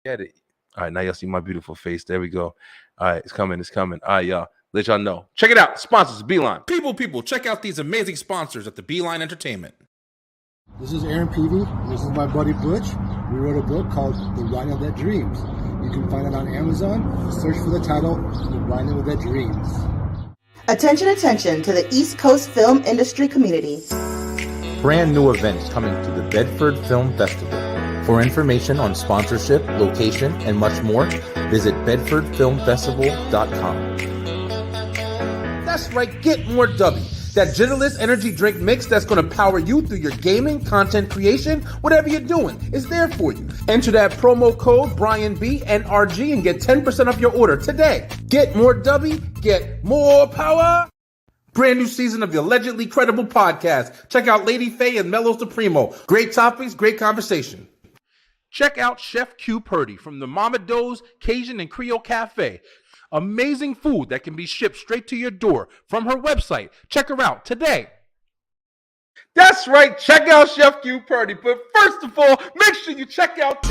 Get it. All right, now y'all see my beautiful face. There we go. All right, it's coming. All right, y'all. Let y'all know. Check it out. Sponsors, Beeline. People, check out these amazing sponsors at the Beeline Entertainment. This is Aaron Peavy. This is my buddy Butch. We wrote a book called The Writing of Their Dreams. You can find it on Amazon. Search for the title, The Writing of Their Dreams. Attention to the East Coast film industry community. Brand new events coming to the Bedford Film Festival. For information on sponsorship, location, and much more, visit bedfordfilmfestival.com. That's right, get more W. That Gentlest energy drink mix that's going to power you through your gaming, content creation, whatever you're doing. It's there for you. Enter that promo code BrianB&RG and get 10% off your order today. Get more W, get more power. Brand new season of the Allegedly Credible podcast. Check out Lady Faye and Mello Supremo. Great topics, great conversation. Check out Chef Q Purdy from the Mama Do's Cajun and Creole Cafe. Amazing food that can be shipped straight to your door from her website. Check her out today. That's right. Check out Chef Q Purdy. But first of all, make sure you check out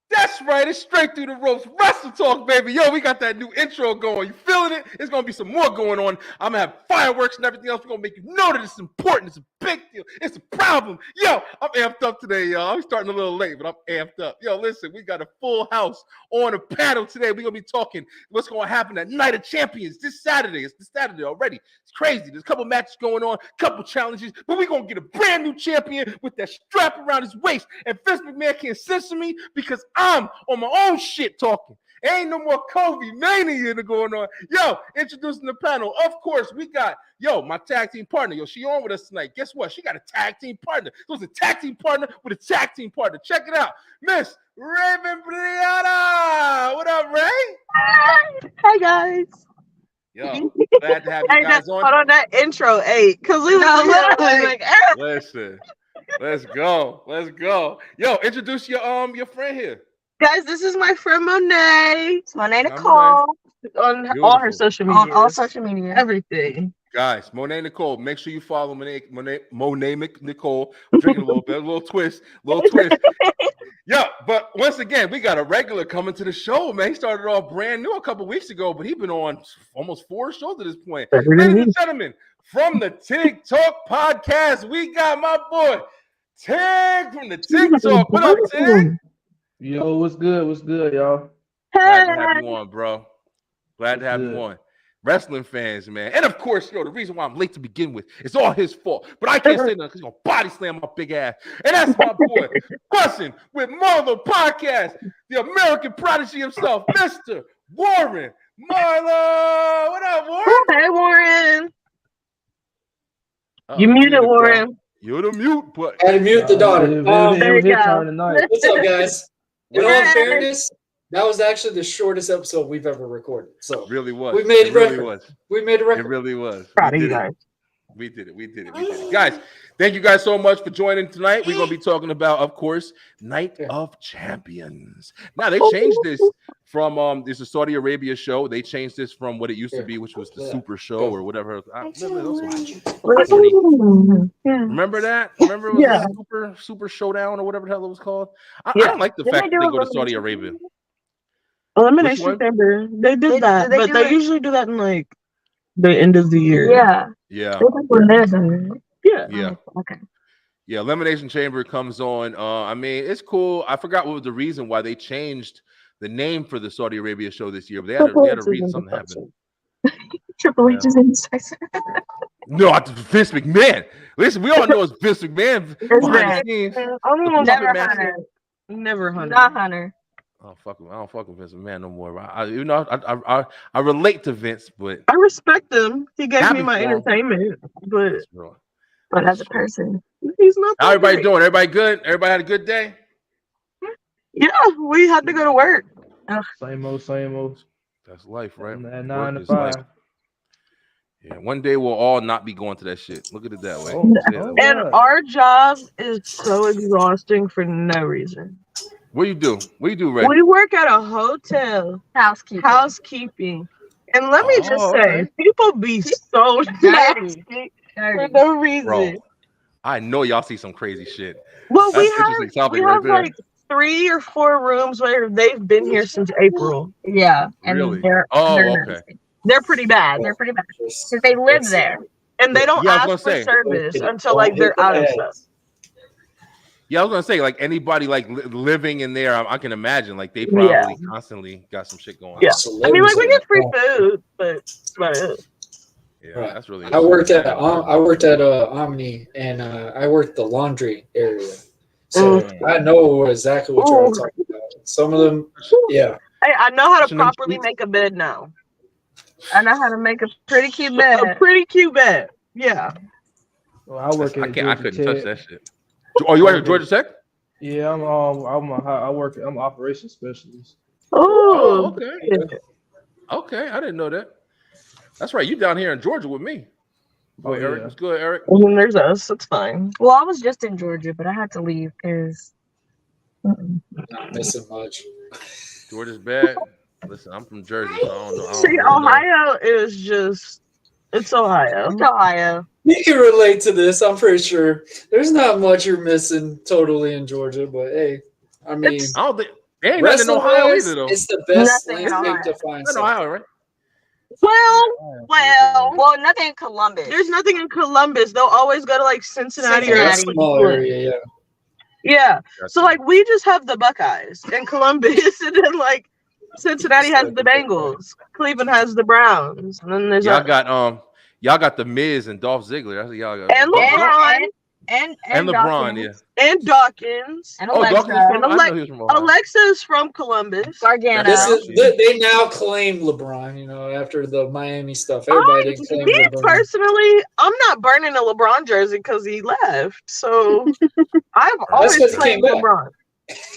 That's right, it's straight through the ropes. Wrestletalk, baby. Yo, we got that new intro going. You feeling it? There's going to be some more going on. I'm going to have fireworks and everything else. We're going to make you know that it's important. It's a big deal. It's a problem. Yo, I'm amped up today, y'all. I'm starting a little late, but I'm amped up. Yo, listen, we got a full house on the panel today. We're going to be talking what's going to happen at Night of Champions this Saturday. It's this Saturday already. It's crazy. There's a couple matches going on, a couple challenges, but we're going to get a brand new champion with that strap around his waist. And Vince McMahon can't censor me because I'm on my own shit talking. Ain't no more Kobe mania going on. Yo, introducing the panel. Of course, we got, my tag team partner. Yo, she on with us tonight. Guess what? She got a tag team partner. So it's a tag team partner with a tag team partner. Check it out. Miss Raven Brianna. What up, Ray? Hi, guys. Yo, glad to have you guys on. Hold on, that intro, because we was like, Listen, let's go. Yo, introduce your friend here. guys, this is my friend Monet. It's Monet Nicole. On all her social media. On all social media. Everything. Guys, Monet Nicole, make sure you follow Monet Nicole. I'm drinking a little bit, a little twist. Yeah, but once again, we got a regular coming to the show, man. He started off brand new a couple weeks ago, but he's been on almost 4 shows at this point. Ladies and gentlemen, from the TikTok podcast, we got my boy Tig from the TikTok. What up, Tig? Yo, what's good, y'all? Glad to have you on, bro. Glad to have you on. Wrestling fans, man. And of course, the reason why I'm late to begin with, it's all his fault. But I can't say nothing because he's going to body slam my big ass. And that's my boy, Bussin' with Marlo Podcast, the American prodigy himself, Mr. Warren Marlo. What up, Warren? Hey, Warren. Uh-oh, You muted, Warren. You're the mute, but I had to mute the daughter. There you go. What's up, guys? In all fairness, that was actually the shortest episode we've ever recorded. So it really was. We made it really was. We made a record. It really was. Proud of you guys. We did it. Guys, thank you guys so much for joining tonight. We're going to be talking about, of course, Night of Champions. Now, they changed this from, this is a Saudi Arabia show. They changed this from what it used to be, which was the Super Show or whatever. Remember that? Remember it was the Super Showdown or whatever the hell it was called? I don't like the fact that they go to Saudi Arabia. Elimination Chamber. They did that, but they usually do that in like the end of the year. Yeah. Yeah. Okay. Yeah, Elimination Chamber comes on. I mean, it's cool. I forgot what was the reason why they changed the name for the Saudi Arabia show this year, but they had a reason something happened. Triple H is indecisive. No, Vince McMahon. Listen, we all know it's Vince McMahon behind the scenes. Never Hunter. Not Hunter. I don't fuck with Vince McMahon no more. I relate to Vince, but I respect him. He gave me my entertainment, but as a person, he's not. How everybody doing? Everybody good? Everybody had a good day? Yeah, we had to go to work. Same old. That's life, right? 9 to 5. Yeah, one day we'll all not be going to that shit. Look at it that way. And our job is so exhausting for no reason. What do you do? What do you do, Ray? We work at a hotel. Housekeeping. And let me just say, people be so nasty for no reason. Bro, I know y'all see some crazy shit. Well, That's we have like 3 or 4 rooms where they've been here since April. Yeah. And Really? they're okay. They're pretty bad. Because they live there. And they don't ask for service until like they're out of stuff. Yeah, I was gonna say, like anybody like living in there, I can imagine like they probably constantly got some shit going on. Yeah, I mean, like we get free food, but yeah, that's really. I worked at Omni, and I worked the laundry area, so I know exactly what you're talking about. Some of them, yeah. Hey, I know how to properly make a bed now. I know how to make a pretty cute bed. A pretty cute bed. Yeah. Well, I work at I couldn't touch that shit. Oh, you work at Georgia Tech? Yeah, I'm an operations specialist. Oh, okay. Okay, I didn't know that. That's right. You down here in Georgia with me. Boy, Eric, what's good, Eric? And then there's us. It's fine. Well, I was just in Georgia, but I had to leave because not missing much. Georgia's bad. Listen, I'm from Jersey, so I don't know. See, Ohio is just. It's Ohio. It's Ohio. You can relate to this, I'm pretty sure. There's not much you're missing totally in Georgia, but hey, I mean, I don't think there ain't nothing in Ohio either, though. It's the best landscape to find. It's in Ohio, right? Well, nothing in Columbus. There's nothing in Columbus. They'll always go to like Cincinnati or a small area, yeah. Yeah. So like we just have the Buckeyes in Columbus, and then like Cincinnati has the Bengals, Cleveland has the Browns, and then there's y'all got the Miz and Dolph Ziggler. That's what y'all got. And LeBron. And LeBron, Dawkins. Yeah. And Dawkins. And Alexa. Alexa's from Columbus. Gargano. They now claim LeBron, after the Miami stuff. Everybody didn't claim LeBron. Personally, I'm not burning a LeBron jersey because he left. So I've always claimed LeBron.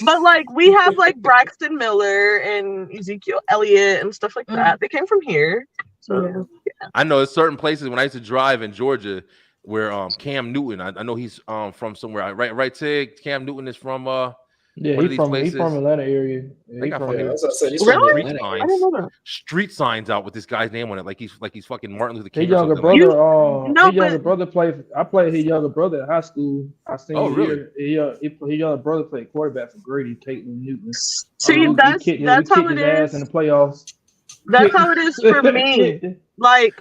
But like we have like Braxton Miller and Ezekiel Elliott and stuff like that. They came from here. So yeah. I know there's certain places when I used to drive in Georgia where Cam Newton, I know he's from somewhere. Right, Tig? Cam Newton is from he's from Atlanta area. Yeah, they got really? I didn't know that. Street signs out with this guy's name on it, like he's fucking Martin Luther King. His younger brother, played. I played his younger brother in high school. I seen his younger brother played quarterback for Grady, Caitlin Newton. See, that's how it is in the playoffs. That's how it is for me. Like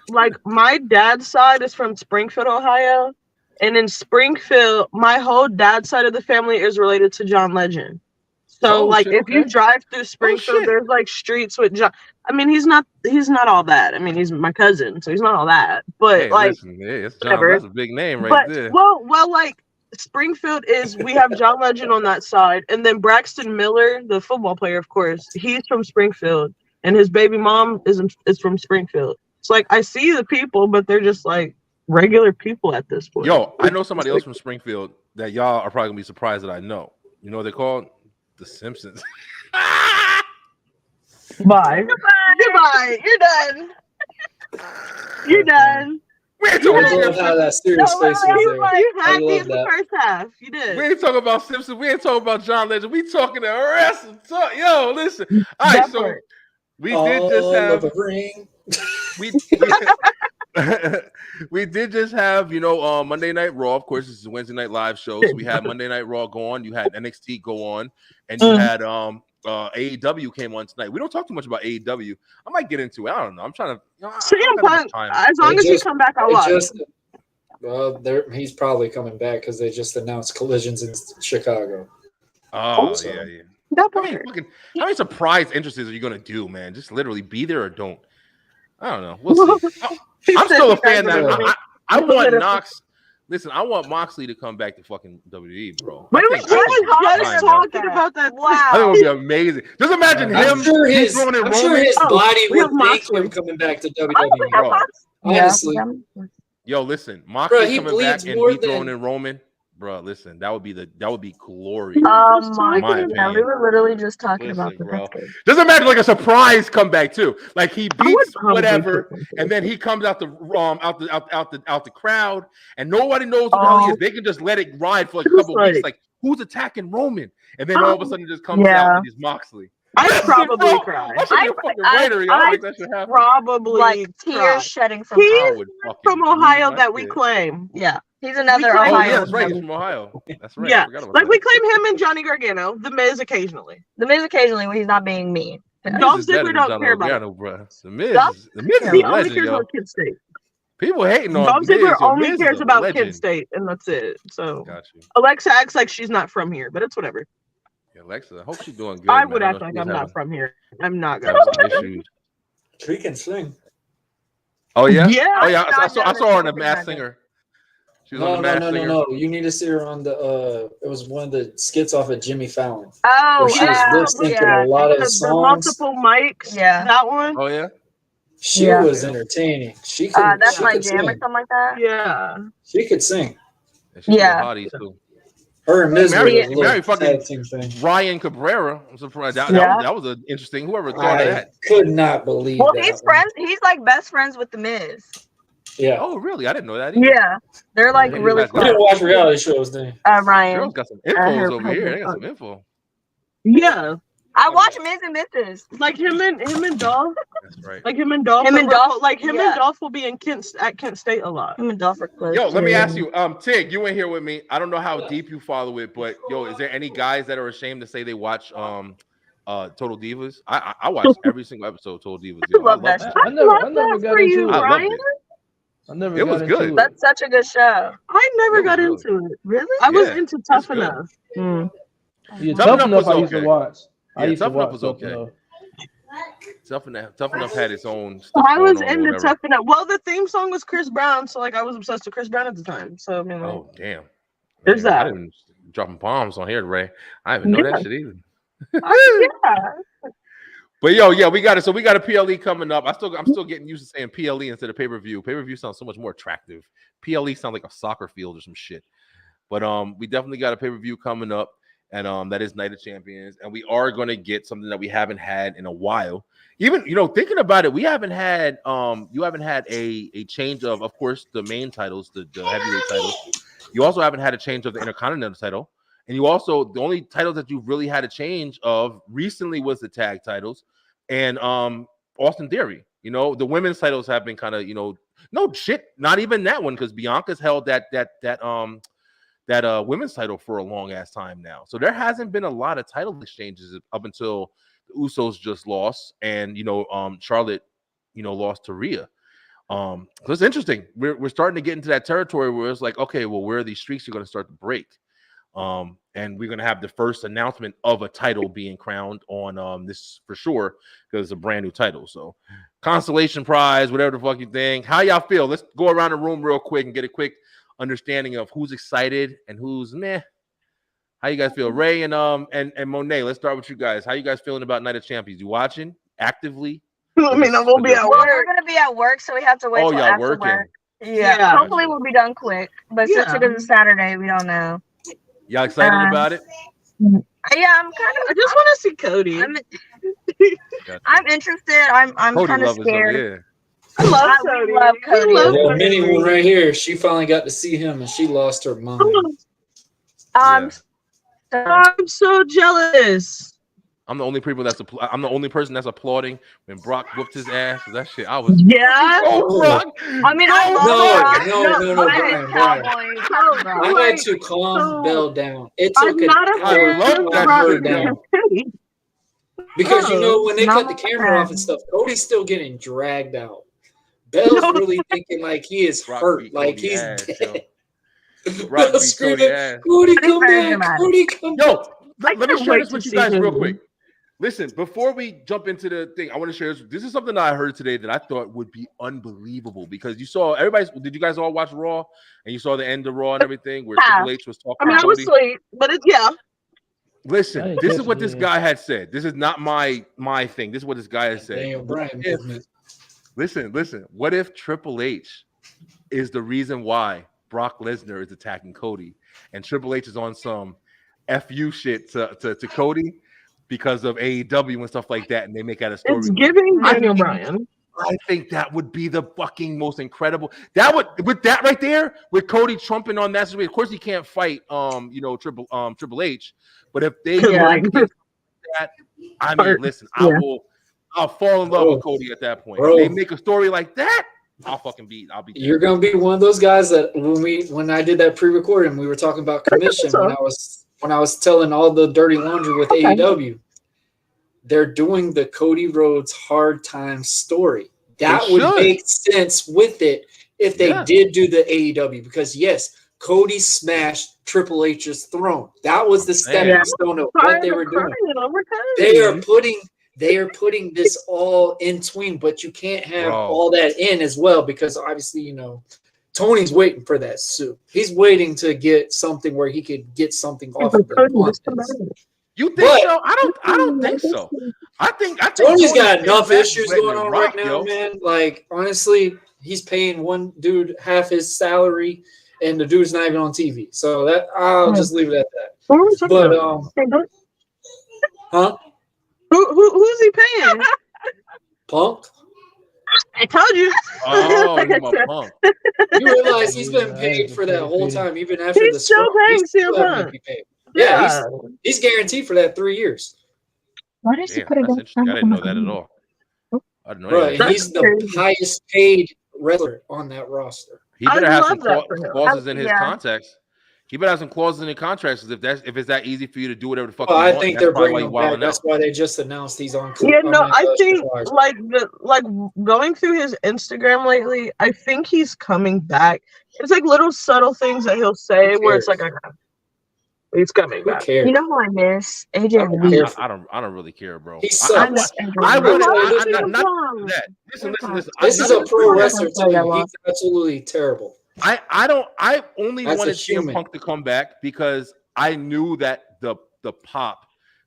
my dad's side is from Springfield, Ohio. And in Springfield, my whole dad's side of the family is related to John Legend. So if you drive through Springfield, there's like streets with John. I mean, he's not all that. I mean, he's my cousin, so he's not all that. But it's John, that's a big name there. Well, like Springfield we have John Legend on that side, and then Braxton Miller, the football player, of course, he's from Springfield, and his baby mom is from Springfield. It's like I see the people, but they're just like regular people at this point. Yo, I know somebody else from Springfield that y'all are probably gonna be surprised that I know. You know what they're called? The Simpsons. Bye. Goodbye. You're done. You're done. I love how that serious face was there. You had me in the first half. You did. We ain't talking about Simpsons. We ain't talking about John Legend. We talking to wrestling talk. Yo, listen. All right, so we did just have a ring. We did just have, Monday Night Raw. Of course, this is a Wednesday night live show. So we had Monday Night Raw go on. You had NXT go on, and you had AEW came on tonight. We don't talk too much about AEW. I might get into it. I don't know. I'm trying to. CM Punk. As long as you come back, I'll watch. Well, he's probably coming back because they just announced collisions in Chicago. Oh, yeah. How many surprise entrances are you gonna do, man? Just literally be there or don't. I don't know. We'll see. I'm still a fan. I want Knox. Listen, I want Moxley to come back to fucking WWE, bro. We were just talking about that. Wow. I think it would be amazing. Just imagine him. I'm sure his body would make him coming back to WWE, bro. Honestly. Yo, listen, Moxley coming back and be thrown in Roman. bro. Listen, that would be glory. Oh my God! Yeah, we were literally just talking Listen, about this. bro. Just imagine like a surprise comeback too. Like he beats whatever, and then he comes out the crowd, and nobody knows who the hell he is. They can just let it ride for like a couple weeks. Like who's attacking Roman? And then all of a sudden it just comes out and he's Moxley. I probably cry. I should be a fucking writer. I don't think that should happen. Probably like tears shedding from. He's from Ohio that we claim. Yeah, he's another claim Ohio. Yeah, that's right. He's from Ohio. That's right. Yeah, I forgot about like that. we claim him and Johnny Gargano, The Miz occasionally. The Miz occasionally when he's not being mean. Dolph Ziggler don't care about it. Bro. The Miz is a He only legend, cares yo. about Kid State. People hating on Dolph Miz, Ziggler yo. only Miz cares is a about legend. Kid State, and that's it. So Got you. Alexa acts like she's not from here, but it's whatever. Yeah, Alexa, I hope she's doing good. I man. would I act know like she's I'm not having- from here. I'm not gonna. having some issues. She can sing. Oh yeah, Yeah. oh yeah. I I've saw never her on the seen Masked that. Singer. She was on the Masked Singer. No. You need to see her on the. It was one of the skits off of Jimmy Fallon. Oh, Where she was lip syncing a lot of The songs. multiple mics. Yeah. That one. Oh yeah. She Yeah. was entertaining. She could. That's she my could jam or sing. something like that. Yeah. She could sing. And she's Yeah. a hottie too. Her and Miz Mary- was a Mary little fucking- tag team thing. Ryan Cabrera. I'm surprised Yeah. that was an interesting. Whoever thought of I that. could not believe Well, that. he's friends. He's like best friends with the Miz. Yeah. Oh really? I didn't know that either. Yeah, they're like Yeah, really you guys You close. didn't watch reality shows, then. Ryan. Girls got some infos her over here. They got husband. some info. Yeah. I watch Miz and Mrs. Like him and Dolph. That's right. Like him and Dolph. Him and Dolph, Like him yeah. and Dolph will be in at Kent State a lot. Him and Dolph are close. Yo, let me too. ask you, Tig, you in here with me. I don't know how deep you follow it, but yo, is there any guys that are ashamed to say they watch Total Divas? I watch every single episode of Total Divas. Yo. I love that show. I never got into it. I loved Ryan. it. I never It got was into good. it. That's such a good show. I never It got was into it. Really? I was Yeah, into Tough good. Enough. Yeah, Tough Tough Enough Enough was I used to okay. watch. Yeah, I used to Tough Enough watch was Tough okay. Enough. Tough Enough had its own stuff. I was going on or into whatever. Tough Enough. Well, the theme song was Chris Brown, so like I was obsessed with Chris Brown at the time. So I mean, like, Oh damn. There's Man, I that. didn't dropping bombs on here, Ray. I didn't even know that shit either. yeah. But yo, yeah, we got it. So we got a PLE coming up. I'm still getting used to saying PLE instead of pay-per-view. Pay-per-view sounds so much more attractive. PLE sounds like a soccer field or some shit. But we definitely got a pay-per-view coming up, and that is Night of Champions. And we are gonna get something that we haven't had in a while. Even thinking about it, we haven't had you haven't had a change of course, the main titles, the heavyweight titles. You also haven't had a change of the Intercontinental title. And you also, the only titles that you've really had a change of recently was the tag titles and Austin Theory. The women's titles have been kind of, no shit, not even that one, because Bianca's held that women's title for a long ass time now. So there hasn't been a lot of title exchanges up until the Usos just lost, and Charlotte, lost to Rhea. So it's interesting. We're starting to get into that territory where it's like, okay, well, where are these streaks are going to start to break? And we're going to have the first announcement of a title being crowned on this for sure, because it's a brand new title. So consolation prize, whatever the fuck you think. How y'all feel? Let's go around the room real quick and get a quick understanding of who's excited and who's meh. How you guys feel? Ray and Monet, let's start with you guys. How you guys feeling about Night of Champions? You watching actively? I mean, I will be at Well, work. we're gonna be at work, so we have to wait Oh, till y'all after working. work. Yeah. Yeah. Hopefully we'll be done quick. But since Yeah. it is a Saturday, we don't know. Y'all excited about it? Yeah, I'm kind I just want to see Cody. I'm interested. I'm Cody kind of lovers over scared. here. I love We Cody. love Cody. We love Yeah, Cody. Minnie one right here. She finally got to see him, and she lost her mind. Um, I'm so jealous. I'm the only I'm the only person that's applauding when Brock whooped his ass. That shit, I was. Yeah. Oh, Brock! I mean, I love No, Brock. Brian, Cowboys. I had to calm Belle down. It I'm took not a I fan love of that Brock shit, against though. Cody. because when they cut the not camera off and stuff, Cody's still getting dragged out. Belle's really thinking like he is Brock hurt, beat like Cody he's ass, dead. Brock Belle's beat screaming, Cody ass. Cody, Cody's come very back! dramatic. Cody, come back! Yo, let me can't share wait this to with you see guys him. real quick. Listen, before we jump into the thing, I want to share this. This is something that I heard today that I thought would be unbelievable, because you saw did you guys all watch Raw? And you saw the end of Raw and everything where Yeah. Triple H was talking I mean, to I was Cody? asleep, but it's yeah. I Listen, ain't this is catching what this it. guy had said. This is not my thing. This is what this guy has said. Daniel Bryan If- movement. Listen. What if Triple H is the reason why Brock Lesnar is attacking Cody, and Triple H is on some FU shit to Cody because of AEW and stuff like that, and they make out a story. It's giving Daniel Bryan. I think that would be the fucking most incredible. That would, with that right there, with Cody trumping on that. Of course, he can't fight, Triple H. But if they do that, I mean, listen, I'll fall in love with Cody at that point. If they make a story like that, I'll be. You're gonna be one of those guys that when I did that pre-recording, we were talking about commission when I was telling all the dirty laundry with AEW. They're doing the Cody Rhodes hard time story. That would make sense with it if they did do the AEW, because yes, Cody smashed Triple H's throne. That was the stepping stone of what they were doing. They are putting this all in between, but you can't have all that in as well, because obviously, Tony's waiting for that suit. He's waiting to get something where he could get something off of the You think so? I don't think so. I think Tony's got enough issues going on right now, man. Like, honestly, he's paying one dude half his salary, and the dude's not even on TV. So that I'll just leave it at that. But huh? Who's he paying? Punk. I told you. Oh, you're my Punk. You realize he's been paid for that whole time, even after he's still paying CM Punk. Yeah, he's guaranteed for that 3 years. Why does he put it on? I didn't know that at all. I didn't know that. Right, he's the highest paid wrestler on that roster. He better have some clauses in his contracts. He better have some clauses in the contracts, if it's that easy for you to do whatever the fuck. I think they're bringing him back. That's why they just announced he's on. I think like going through his Instagram lately, I think he's coming back. It's like little subtle things that he'll say where it's like, he's coming back. You know who I miss? AJ. I don't really care, bro. He sucks. Listen. This is a pro wrestler too. He's absolutely terrible. I only wanted CM Punk to come back because I knew that the pop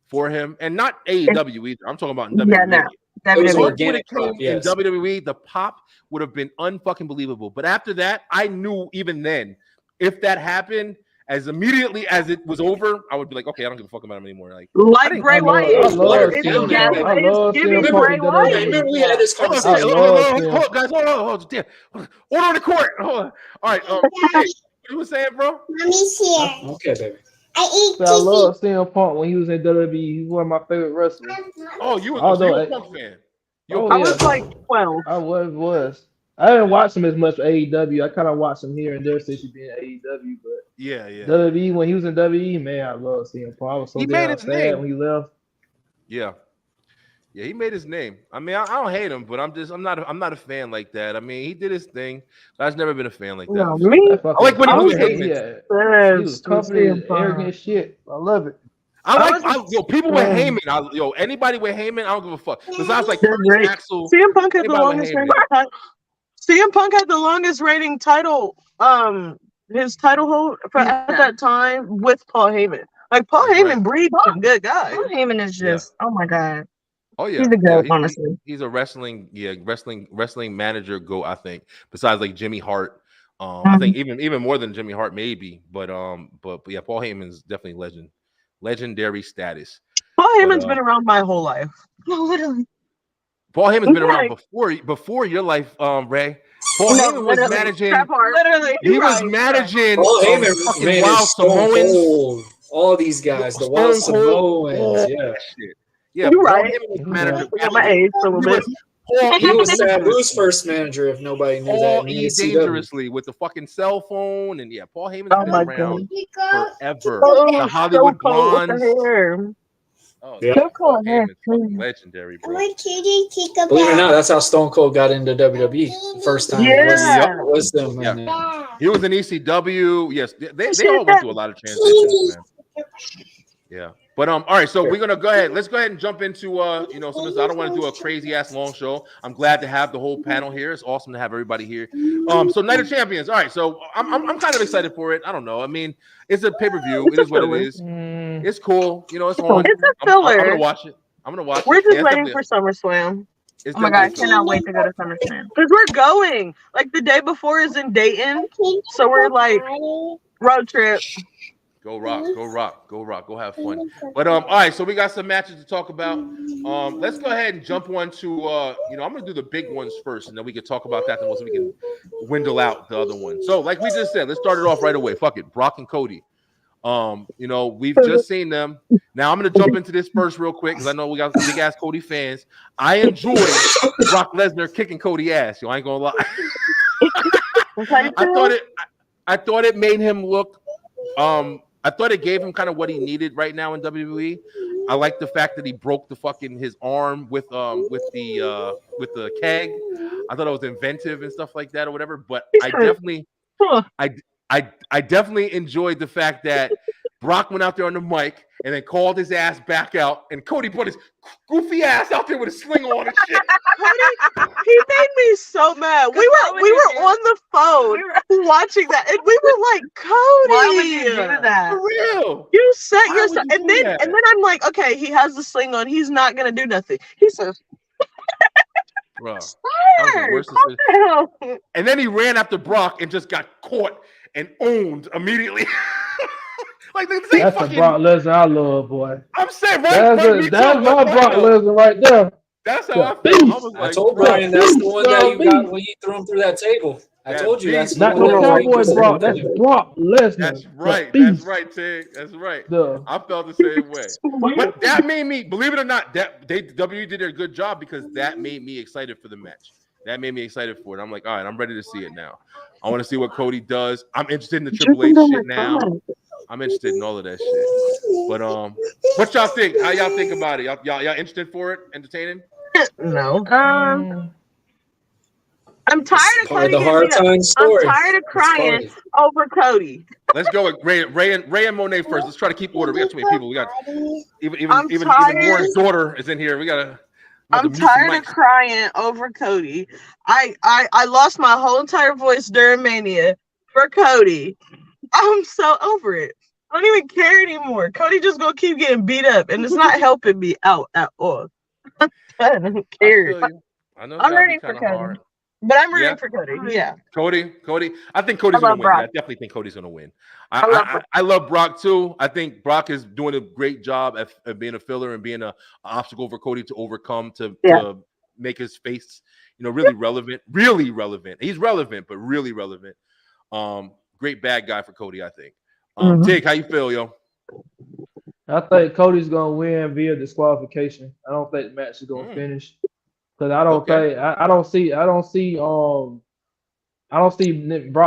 for him, and not AEW either. I'm talking about in WWE. In WWE, the pop would have been unfucking believable. But after that, I knew even then, if that happened, as immediately as it was over, I would be like, okay, I don't give a fuck about him anymore. Like Bray Wyatt. I love CM Bray Wyatt. Remember we had this conversation. Hold on, guys. Hold on. Order on the court. Hold on. All right. What you were saying, bro? Mommy's here. Okay, baby. I love CM Punk when he was in WWE. He's one of my favorite wrestlers. Oh, you was a Punk fan. I was like 12. I was. I didn't watch him as much AEW. I kind of watched him here and there since he's been AEW, but yeah. WWE, when he was in WWE, man, I love CM Punk. I was so damn sad when he left. Yeah, he made his name. I mean, I don't hate him, but I'm not a fan like that. I mean, he did his thing. But I've never been a fan like that. No, me? I like when he was Heyman. He was confident, arrogant shit. I love it. People with Heyman. Anybody with Heyman, I don't give a fuck. Besides, like Axel. CM Punk had the longest rating. CM Punk had the longest rating title. His title hold at that time with Paul Heyman. Like Paul Heyman breeds some good guys. Paul Heyman is just oh my god. Oh yeah, he's a goat. Honestly, he's a wrestling manager goat. I think besides like Jimmy Hart. I think even more than Jimmy Hart maybe. But yeah, Paul Heyman's definitely legendary status. Paul Heyman's been around my whole life. No, literally. Paul Heyman's been around before your life, Ray. Paul Heyman was managing. Literally, he was managing. Paul Heyman Wild Samoans. All these guys, the Wild Samoans. Yeah. You're right. Manager. My age, he was Sabu's first manager. If nobody knew that, dangerously with the fucking cell phone, and Paul Heyman's been around forever. The Hollywood Blondes. Oh, legendary, bro. Believe it or not, that's how Stone Cold got into WWE the first time. Was them. He was in ECW. Yes, they all went through a lot of transitions, man. Yeah. But all right, so we're gonna go ahead. Let's go ahead and jump into some of this. I don't want to do a crazy ass long show. I'm glad to have the whole panel here. It's awesome to have everybody here. So Night of Champions. All right, so I'm kind of excited for it. I don't know. I mean, it's a pay-per-view. It is what it is. It's cool. It's on. It's a filler. I'm gonna watch it. We're just waiting for SummerSlam. Oh my god, I cannot wait to go to SummerSlam. Because we're going. Like the day before is in Dayton. So we're like road trip. Go rock, go rock, go rock, go have fun. But all right, so we got some matches to talk about. Let's go ahead and jump on to I'm gonna do the big ones first, and then we can talk about that, and so we can dwindle out the other one. So, like we just said, let's start it off right away. Fuck it, Brock and Cody. We've just seen them. Now I'm gonna jump into this first real quick because I know we got big ass Cody fans. I enjoy Brock Lesnar kicking Cody ass. I ain't gonna lie. I thought it made him look. I thought it gave him kind of what he needed right now in WWE. I like the fact that he broke his arm with the keg. I thought it was inventive and stuff like that or whatever. But I definitely enjoyed the fact that Brock went out there on the mic and then called his ass back out, and Cody put his goofy ass out there with a sling on and shit. Cody, he made me so mad. We were on the phone watching that, and we were like, Cody, why would you do that? For real? You set yourself, and then I'm like, okay, he has the sling on. He's not gonna do nothing. He says, bro, and then he ran after Brock and just got caught and owned immediately. Like that's the Brock Lesnar I love, boy. I'm saying, right? That's my Brock Lesnar right there. That's how I feel. I told Brian that's the one that you got when you threw him through that table. I told you that's not the Cowboy Brock. That's Brock Lesnar. That's right. That's right, Tig. That's right. I felt the same way. But that made me, believe it or not, WWE did a good job because that made me excited for the match. That made me excited for it. I'm like, all right, I'm ready to see it now. I want to see what Cody does. I'm interested in the Triple H shit now. I'm interested in all of that shit. But what y'all think? How y'all think about it? Y'all interested for it? Entertaining? No. I'm tired of Cody. I'm tired of crying over Cody. Let's go with Ray and Monet first. Let's try to keep order. We got too many people. We got even Warren's daughter is in here. We gotta. I'm tired of crying over Cody. I lost my whole entire voice during Mania for Cody. I'm so over it. I don't even care anymore. Cody just gonna keep getting beat up, and it's not helping me out at all. I don't care. I'm ready for Cody. Hard. But I'm rooting for Cody. Yeah. Cody. I think Cody's gonna win. I definitely think Cody's gonna win. I love Brock too. I think Brock is doing a great job at being a filler and being an obstacle for Cody to overcome to make his face, really relevant. Really relevant. He's relevant, but really relevant. Great bad guy for Cody, I think. Tig, how you feel, yo? I think Cody's gonna win via disqualification. I don't think the match is gonna finish. Because I don't think I don't see Brock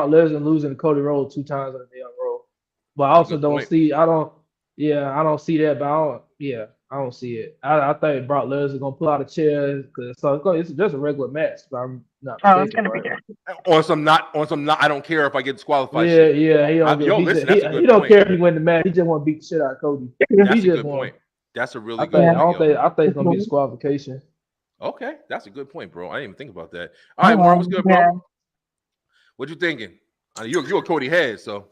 Lesnar losing to Cody Rhodes 2 times in a damn row. But I also don't see I don't see that, but I don't see it. I think Brock Lesnar gonna pull out a chair because it's just a regular match, but I'm not it's gonna be good. On some not I don't care if I get disqualified. He don't care if he win the match, he just want to beat the shit out of Cody. That's a good point. That's a really good point. I think it's gonna be disqualification. Okay, that's a good point, bro. I didn't even think about that. All right, Warren, what's good, bro? What you thinking? You're a Cody head, so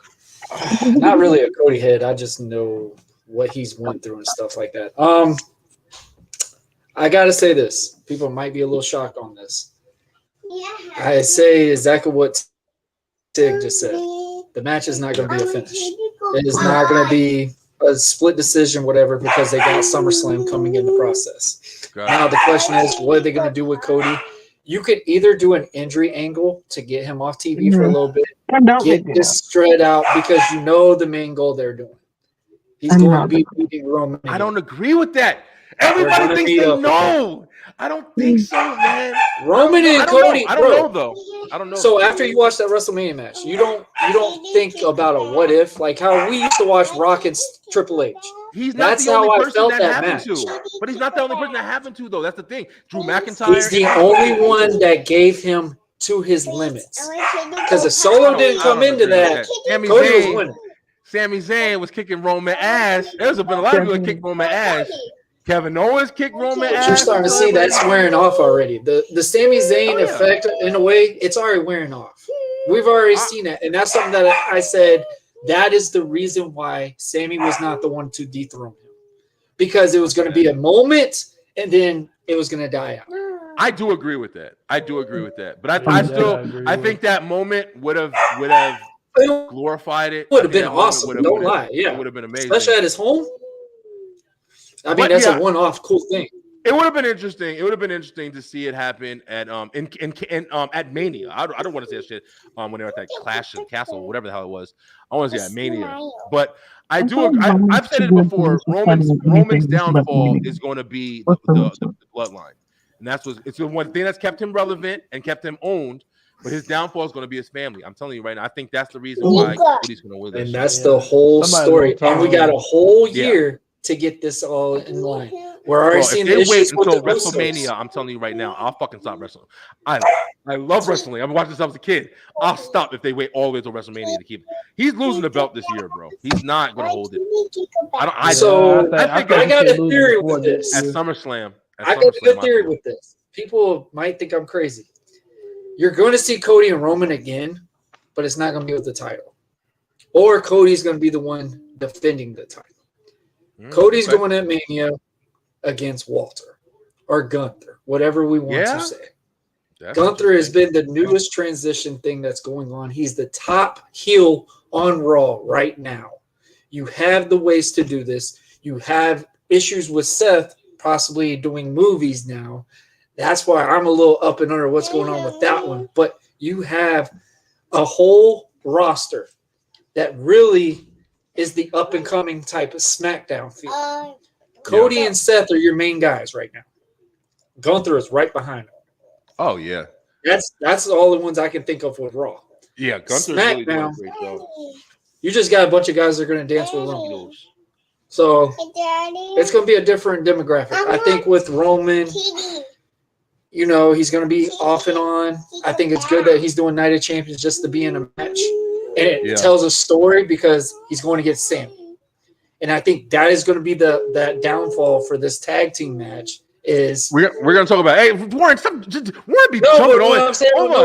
not really a Cody head. I just know what he's went through and stuff like that. I gotta say this. People might be a little shocked on this. I say exactly what Tig just said. The match is not going to be a finish. It is not going to be a split decision, whatever, because they got SummerSlam coming in the process. Now the question is, what are they going to do with Cody? You could either do an injury angle to get him off TV for a little bit, get this spread out because you know the main goal they're doing. He's going to be beating Roman. I don't agree with that. Everybody thinks they know. I don't think so, man. Roman and Cody. I don't know though. I don't know. So after you watch that WrestleMania match, you don't think about a what if, like how we used to watch Rock and Triple H. He's not the only person that happened to. But he's not the only person that happened to, though. That's the thing. Drew McIntyre. He's the only one that gave him to his limits. Because if Solo didn't come into that, Cody was winning. Sami Zayn was kicking Roman ass. There's been a lot of people that kicked Roman ass. Kevin Owens kicked Roman ass. You're starting to see that's wearing off already. The Sami Zayn effect, in a way, it's already wearing off. We've already seen it. And that's something that I said, that is the reason why Sami was not the one to dethrone him. Because it was going to be a moment, and then it was going to die out. I do agree with that. But I think that moment would have glorified it. Would have been awesome. Don't lie. Yeah, it would have been amazing, especially at his home. I mean, that's a one-off cool thing. It would have been interesting. It would have been interesting to see it happen at at Mania. I don't want to say that shit when they were at that Clash of Castle, whatever the hell it was. I want to say at Mania. But I do. I've said it before. Roman's downfall is going to be the bloodline, and it's the one thing that's kept him relevant and kept him owned. But his downfall is going to be his family. I'm telling you right now. I think that's the reason why Cody's going to win. And that's the whole story. And we got a whole year to get this all in line. We're already seeing the issues with the WrestleMania. I'm telling you right now, I'll fucking stop wrestling. I love wrestling. I've been watching this since I was a kid. I'll stop if they wait all the way to WrestleMania to keep it. He's losing the belt this year, bro. He's not going to hold it. I got a theory with this. At SummerSlam. I got a good theory with this. People might think I'm crazy. You're going to see Cody and Roman again, but it's not going to be with the title. Or Cody's going to be the one defending the title. Cody's going at Mania against Walter or Gunther, whatever we want to say. Gunther has been the newest transition thing that's going on. He's the top heel on Raw right now. You have the ways to do this. You have issues with Seth possibly doing movies now. That's why I'm a little up and under what's going on with that one. But you have a whole roster that really is the up-and-coming type of SmackDown feel. Cody and Seth are your main guys right now. Gunther is right behind them. Oh, yeah. That's all the ones I can think of with Raw. Yeah, Gunther's SmackDown, really doing a great job. You just got a bunch of guys that are going to dance with Roman. So it's going to be a different demographic. I think with Roman, you know, he's going to be off and on. I think it's good that he's doing Night of Champions just to be in a match. And it tells a story because he's going to get Sammy. And I think that is going to be that downfall for this tag team match. Is we're going to talk about, hey, Warren, stop, Warren be jumping on.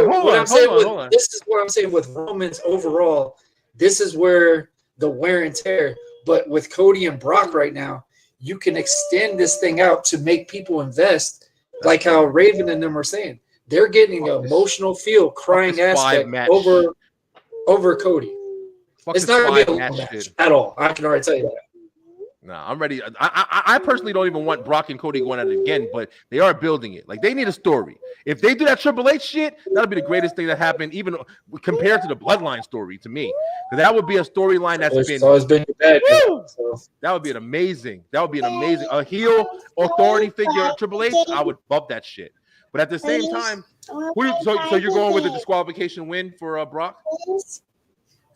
Hold on. This is what I'm saying with Roman's overall. This is where the wear and tear. But with Cody and Brock right now, you can extend this thing out to make people invest, like how Raven and them are saying. They're getting an emotional feel, crying aspect over Cody. It's not going to be a long match at all. I can already tell you that. Nah, I'm ready. I personally don't even want Brock and Cody going at it again, but they are building it. Like, they need a story. If they do that Triple H shit, that'll be the greatest thing that happened, even compared to the Bloodline story to me. Because that would be a storyline that's always been bad. So. That would be an amazing. A heel authority figure, Triple H. I would love that shit. But at the same time, so you're going with a disqualification win for Brock?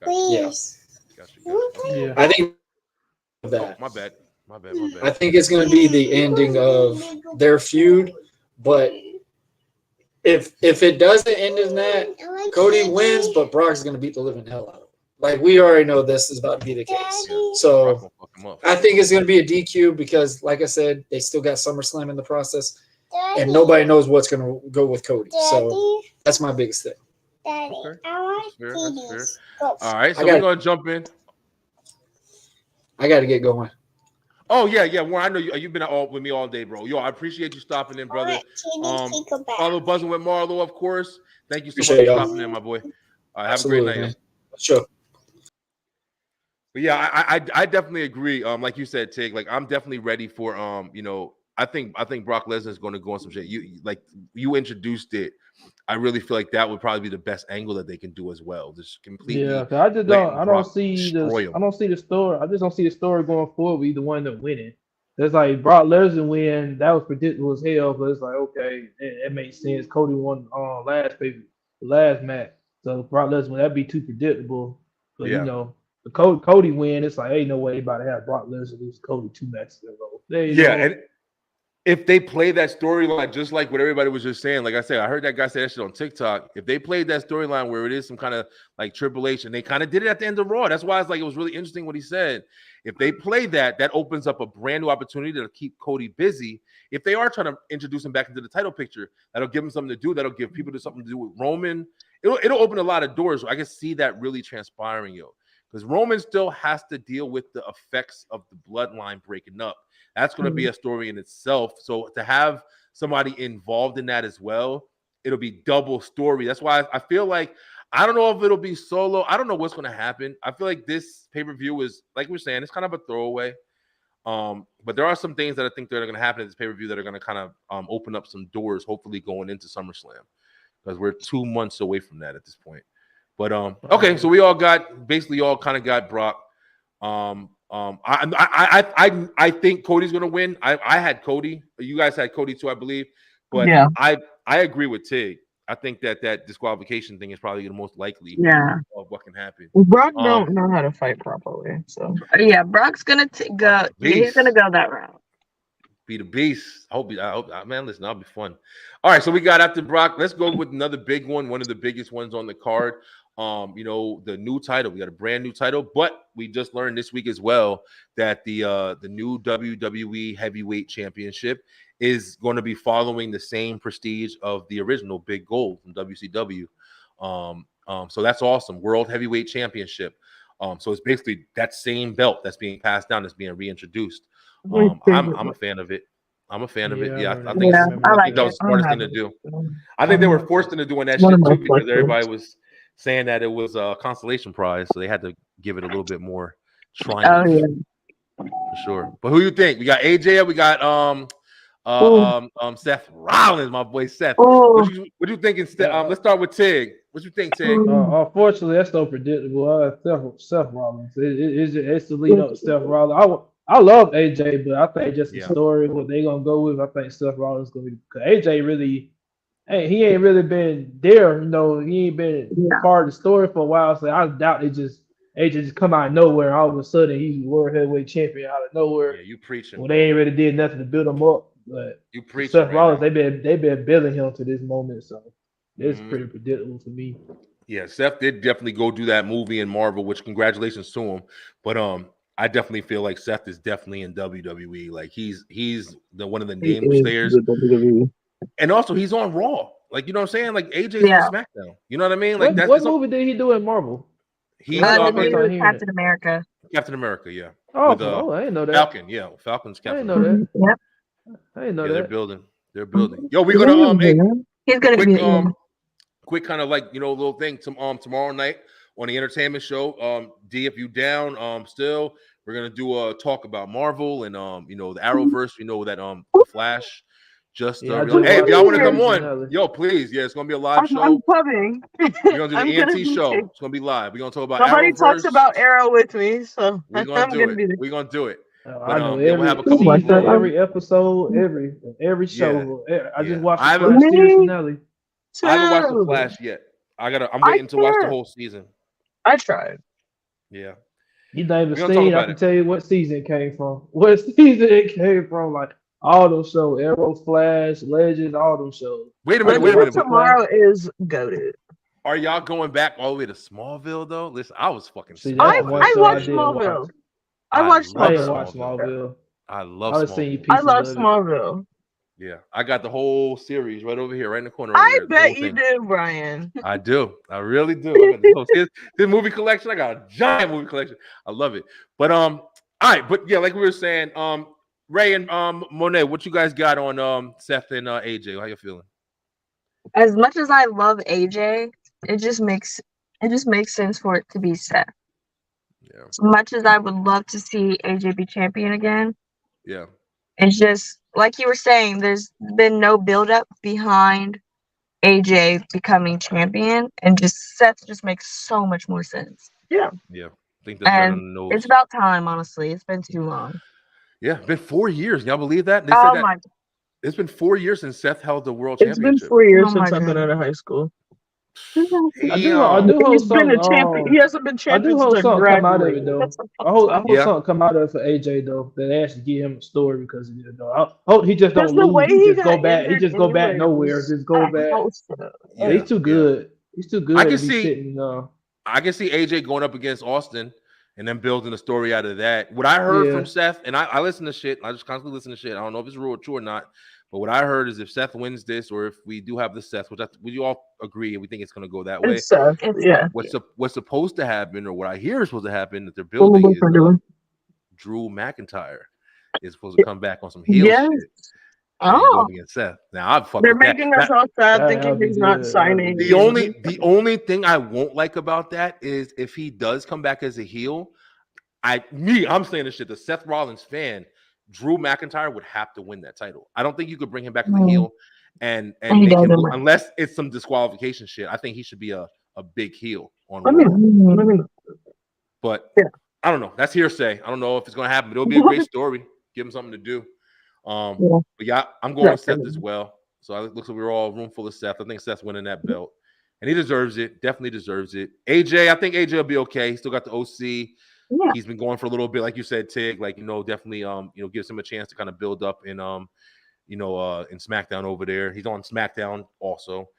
Yes. Yeah. I think that. My bad. I think it's going to be the ending of their feud, but if it doesn't end in that, Cody wins, but Brock's going to beat the living hell out of him. Like, we already know this is about to be the case. So I think it's going to be a DQ because, like I said, they still got SummerSlam in the process, and nobody knows what's going to go with Cody. So that's my biggest thing. Daddy, I want CDs. All right, so we're going to jump in. I got to get going. Oh, yeah. Warren, I know you've been with me all day, bro. Yo, I appreciate you stopping in, brother. Follow Buzzing with Marlo, of course. Thank you so much for stopping in, my boy. Have a great night. Man. Sure. But yeah, I definitely agree. Like you said, Tig, like, I'm definitely ready for I think Brock Lesnar is going to go on some shit. You introduced it. I really feel like that would probably be the best angle that they can do as well. Just completely. Yeah, I don't see the story. I just don't see the story going forward with either one of them winning. There's like Brock Lesnar win, that was predictable as hell, but it's like, okay, it makes sense. Cody won last match. So Brock Lesnar, that'd be too predictable. But the Cody win, it's like, ain't no way about to have Brock Lesnar lose Cody 2 matches in a row. And if they play that storyline just like what everybody was just saying, like I said, I heard that guy say that shit on TikTok. If they played that storyline where it is some kind of like Triple H, and they kind of did it at the end of Raw, that's why it's like it was really interesting what he said. If they play that opens up a brand new opportunity to keep Cody busy. If they are trying to introduce him back into the title picture, that'll give him something to do. That'll give people something to do with Roman. It'll open a lot of doors. I can see that really transpiring, because Roman still has to deal with the effects of the bloodline breaking up. That's going to be a story in itself. So to have somebody involved in that as well, it'll be double story. That's why I feel like I don't know if it'll be solo. I don't know what's going to happen. I feel like this pay-per-view is, like we're saying, it's kind of a throwaway. But there are some things that I think that are going to happen at this pay-per-view that are going to kind of open up some doors, hopefully going into SummerSlam, because we're 2 months away from that at this point. But okay, so we all kind of got Brock. I think Cody's gonna win. I had Cody. You guys had Cody too, I believe. But Yeah. I agree with Tig. I think that disqualification thing is probably the most likely of what can happen. Brock don't know how to fight properly, so Yeah, Brock's gonna go. He's gonna go that route. Be the beast. I hope, man, listen, that'll be fun. All right, so we got after Brock. Let's go with another big one of the biggest ones on the card. The new title. We got a brand new title, but we just learned this week as well that the new WWE Heavyweight Championship is going to be following the same prestige of the original Big Gold from WCW. So that's awesome. World Heavyweight Championship. So it's basically that same belt that's being passed down, that's being reintroduced. I'm a fan of it. I'm a fan of it. Yeah, I think that was the smartest thing to do. I think they were forced into doing that shit too because everybody was saying that it was a consolation prize, so they had to give it a little bit more triumph. For sure. But who you think? We got AJ. We got Seth Rollins, my boy Seth. What you thinking? Let's start with Tig. What you think, Tig? Unfortunately, that's so predictable. Seth Rollins. It's the lead up to Seth Rollins. I love AJ, but I think just the story, what they gonna go with, I think Seth Rollins gonna be, because AJ really, he ain't really been there. He ain't been part of the story for a while. So I doubt AJ just come out of nowhere and all of a sudden he's world heavyweight champion out of nowhere. Yeah, you preaching. Well, they ain't really did nothing to build him up. But you preaching. Seth Rollins, they've been building him to this moment, so it's pretty predictable for me. Yeah, Seth did definitely go do that movie in Marvel, which congratulations to him. But I definitely feel like Seth is definitely in WWE. Like he's one of the name players. And also he's on Raw. Like, you know what I'm saying? Like AJ's on SmackDown. You know what I mean? Like what movie did he do in Marvel? He's Captain America. Captain America, yeah. I didn't know that. Falcon, yeah. Falcon's Captain America. Yep. I didn't know that. They're building. Yo, we're gonna he's gonna be quick kind of like little thing tomorrow night on the entertainment show. D, if you down, still we're gonna do a talk about Marvel and the Arrowverse. We know that the Flash just hey, if y'all want to come on, yo, please, it's gonna be a live show. I'm coming. We're gonna do the ENT show. It's gonna be live. We're gonna talk about Somebody Arrowverse. talks about Arrow with me, so we're gonna do it. We're gonna do it. I know we'll have a couple every episode, every show. I just watched the Flash series finale. I haven't watched the Flash yet. I'm waiting to watch the whole season. I tried. Yeah. You don't even seen. I can tell you what season it came from. What season it came from? Like all those shows, Arrow, Flash, Legends, all those shows. Wait a minute. Tomorrow is goated. Are y'all going back all the way to Smallville though? Listen, I was fucking. I watched Smallville. I watched Smallville. I love Smallville. I love Smallville. Yeah, I got the whole series right over here, right in the corner. I bet you do, Brian. I do. I really do. This movie collection, I got a giant movie collection. I love it. But all right. But yeah, like we were saying, Ray and Monet, what you guys got on Seth and AJ? How you feeling? As much as I love AJ, it just makes sense for it to be Seth. Yeah. As much as I would love to see AJ be champion again. Yeah. It's just like you were saying, there's been no build-up behind AJ becoming champion, and just Seth just makes so much more sense. Yeah. Yeah. I think that's right on the nose. It's about time, honestly. It's been too long. Yeah, it's been 4 years. Y'all believe that? They Oh said my! It's been 4 years since Seth held the world It's championship. been 4 years since I've been out of high school. I do hope He's been a champion. He hasn't been champion since I something come out of it graduated. though. I hope something come out of it for AJ though. That they actually give him a story because I hope he just don't lose. He just go back. He just go back nowhere. Just go back. Yeah, he's too good. He's too good. I can to be see. sitting, I can see AJ going up against Austin and then building a story out of that. What I heard from Seth, and I listen to shit. I just constantly listen to shit. I don't know if it's real or true or not. But what I heard is if Seth wins this, or if we do have the Seth, which we all agree, we think it's going to go that way. It's Seth. Yeah. What's supposed to happen, or what I hear is supposed to happen, that they're building is Drew McIntyre is supposed to come back on some heel shit. Oh, against Seth. Now I've fucked they're with making us all sad thinking he's not signing. The only thing I won't like about that is if he does come back as a heel. I'm saying this shit. The Seth Rollins fan, Drew McIntyre would have to win that title. I don't think you could bring him back as a heel and make him, unless it's some disqualification shit. I think he should be a big heel on Raw. But I don't know. That's hearsay. I don't know if it's going to happen, but it'll be a great story. Give him something to do. But yeah, I'm going with Seth as well. So it looks like we're all room full of Seth. I think Seth's winning that belt, and he deserves it. Definitely deserves it. AJ, I think AJ will be okay. He still got the OC. Yeah. He's been going for a little bit, like you said, Tig. Like definitely, gives him a chance to kind of build up in in SmackDown over there. He's on SmackDown also.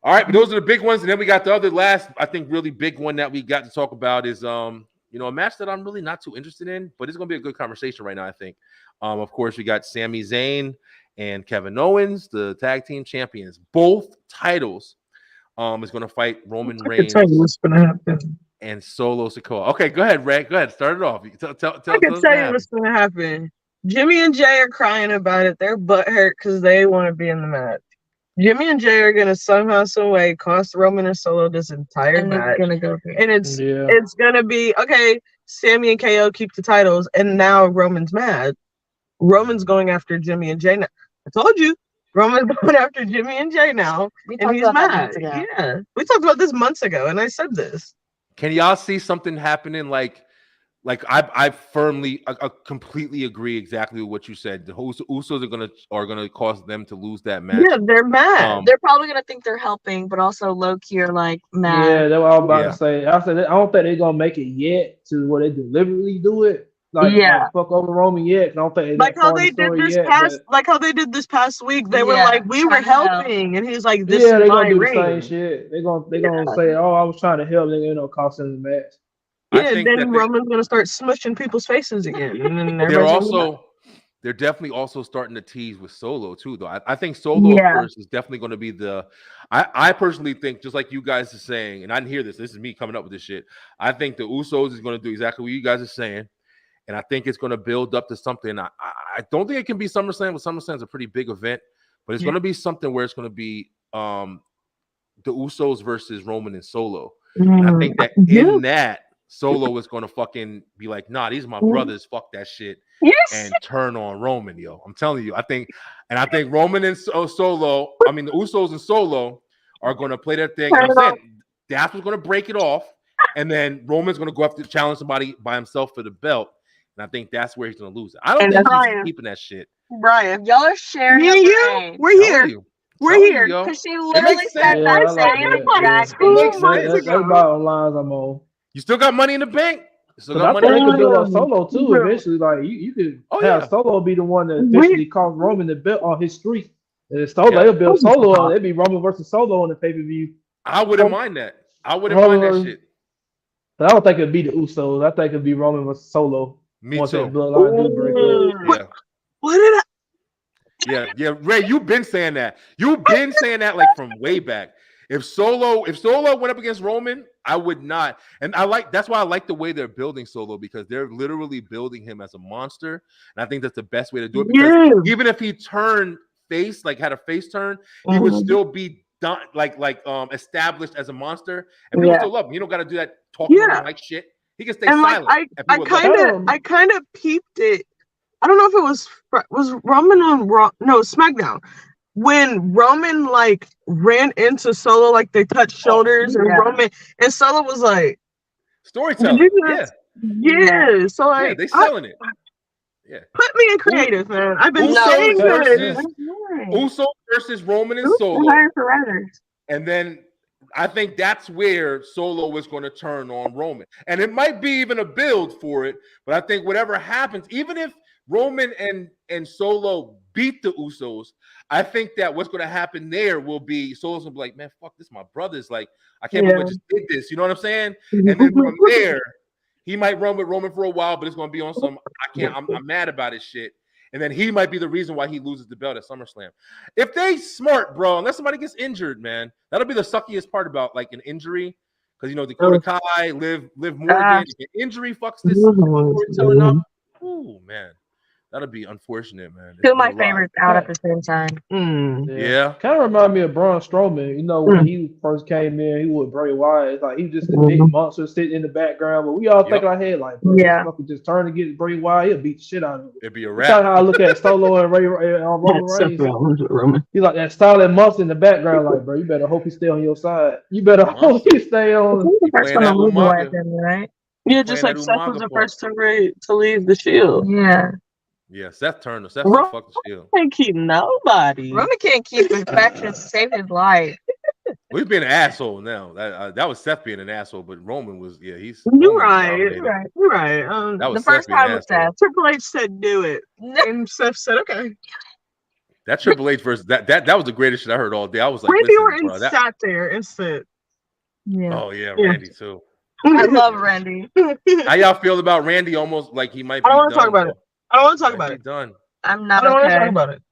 All right, but those are the big ones, and then we got the other last, I think, really big one that we got to talk about is a match that I'm really not too interested in, but it's going to be a good conversation right now, I think. Of course, we got Sami Zayn and Kevin Owens, the tag team champions. Both titles is going to fight Roman Reigns and Solo Sikoa. Okay, go ahead, Ray. Go ahead. Start it off. I can tell you what's going to happen. Jimmy and Jay are crying about it. They're butthurt because they want to be in the match. Jimmy and Jay are going to somehow, some way cost Roman and Solo this entire match. And it's going to be, okay, Sami and KO keep the titles, and now Roman's mad. Roman's going after Jimmy and Jay now. I told you, Roman's going after Jimmy and Jay now, and he's mad. Yeah, we talked about this months ago, and I said this. Can y'all see something happening like I completely agree exactly with what you said. The Usos are gonna cause them to lose that match. Yeah, they're mad. They're probably gonna think they're helping, but also low key are like mad. Yeah, that's what I was about to say. I said I don't think they're gonna make it yet to where they deliberately do it. Like fuck over Roman yet. I don't think like how they did this this past week. They were like, we were helping, and he's like, this is they're my gonna do ring. the same shit. They're gonna say, oh, I was trying to help. They're gonna cost them the match. Yeah, then Roman's gonna start smushing people's faces again. And then they're definitely also starting to tease with Solo too, though. I think Solo first is definitely going to be I personally think, just like you guys are saying, and I didn't hear this. This is me coming up with this shit. I think the Usos is going to do exactly what you guys are saying, and I think it's going to build up to something. I don't think it can be SummerSlam, but SummerSlam is a pretty big event. But it's going to be something where it's going to be the Usos versus Roman and Solo. And I think that in that, Solo is going to fucking be like, nah, these are my brothers. Fuck that shit. And turn on Roman, yo. I'm telling you. I think Roman and Solo, I mean, the Usos and Solo are going to play their thing. I'm saying that's what's going to break it off. And then Roman's going to go up to challenge somebody by himself for the belt. And I think that's where he's going to lose it. I don't think he's keeping that shit. Brian, y'all are sharing. Me and you, we're here. We're here. Because she literally said that. That's about lines I'm on. You still got money in the bank. I think they could build up Solo too. Eventually, like you could have Solo be the one that eventually cost Roman the belt on his streak. And they'll build Solo. It'd be Roman versus Solo on the pay-per-view. I wouldn't mind that. I wouldn't mind that shit. But I don't think it'd be the Usos. I think it'd be Roman versus Solo. Me too. What did I? Yeah, Ray, you've been saying that. You've been saying that like from way back. If Solo went up against Roman, I would not. And that's why I like the way they're building Solo, because they're literally building him as a monster. And I think that's the best way to do it. Because even if he turned face, like had a face turn, he would still be done established as a monster. And people still love him. You don't got to do that talking like shit. He can stay silent. I kind of peeped it. I don't know if it was Roman on Raw. No, SmackDown. When Roman ran into Solo, they touched shoulders, and Roman and Solo was like, storytelling. Yeah. So they selling it. Yeah. Put me in creative, man. I've been saying this. Uso versus Roman and Solo. And then I think that's where Solo is going to turn on Roman. And it might be even a build for it, but I think whatever happens, even if Roman and Solo beat the Usos, I think that what's going to happen there will be Solo's going to be like, man, fuck this, my brothers. Like, I can't believe I just did this. You know what I'm saying? And then from there, he might run with Roman for a while, but it's going to be on some, I'm mad about his shit. And then he might be the reason why he loses the belt at SummerSlam. If they smart, bro, unless somebody gets injured, man, that'll be the suckiest part about like an injury. Because Dakota Kai, Liv Morgan, if an injury fucks this storytelling up. Oh man, that'll be unfortunate, man. Two of my favorites out at the same time. Yeah. Kind of remind me of Braun Strowman. When he first came in, he was Bray Wyatt. It's like he was just a big monster sitting in the background. But we all think in our head like, bro, this fucker just turn against Bray Wyatt, he'll beat the shit out of him. It'd be a That's how I look at Solo and Roman Reigns. He's like that silent monster in the background. Like, bro, you better hope he stay on your side. You better hope he stay on. Right? Yeah, just like Seth was the first to leave the Shield. Yeah. Yeah, Seth Turner. Seth Roman fuck the Shield. Can't keep nobody. Roman can't keep his faction to save his life. Well, he's being an asshole now. That was Seth being an asshole, but Roman was he's. You're right. You're right. That was the first time was Seth. Triple H said, "Do it," and Seth said, "Okay." That Triple H versus that was the greatest shit I heard all day. I was like, Randy Orton sat there and said, "Yeah." Oh yeah, Randy too. I love Randy. How y'all feel about Randy? Almost like he might be. I don't want to talk about it. I don't want to talk about it. Done. I'm not. I don't want to talk about it.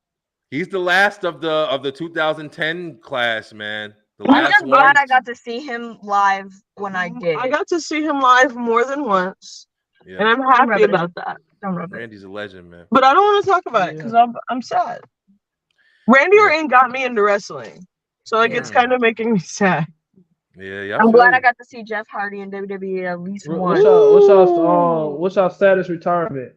He's the last of the 2010 class, man. I'm just glad I got to see him live when I did. I got to see him live more than once, and I'm happy about that. Randy's a legend, man. But I don't want to talk about it because I'm sad. Randy Orton got me into wrestling, so it's kind of making me sad. Yeah. I'm glad I got to see Jeff Hardy in WWE at least once. What's our status retirement?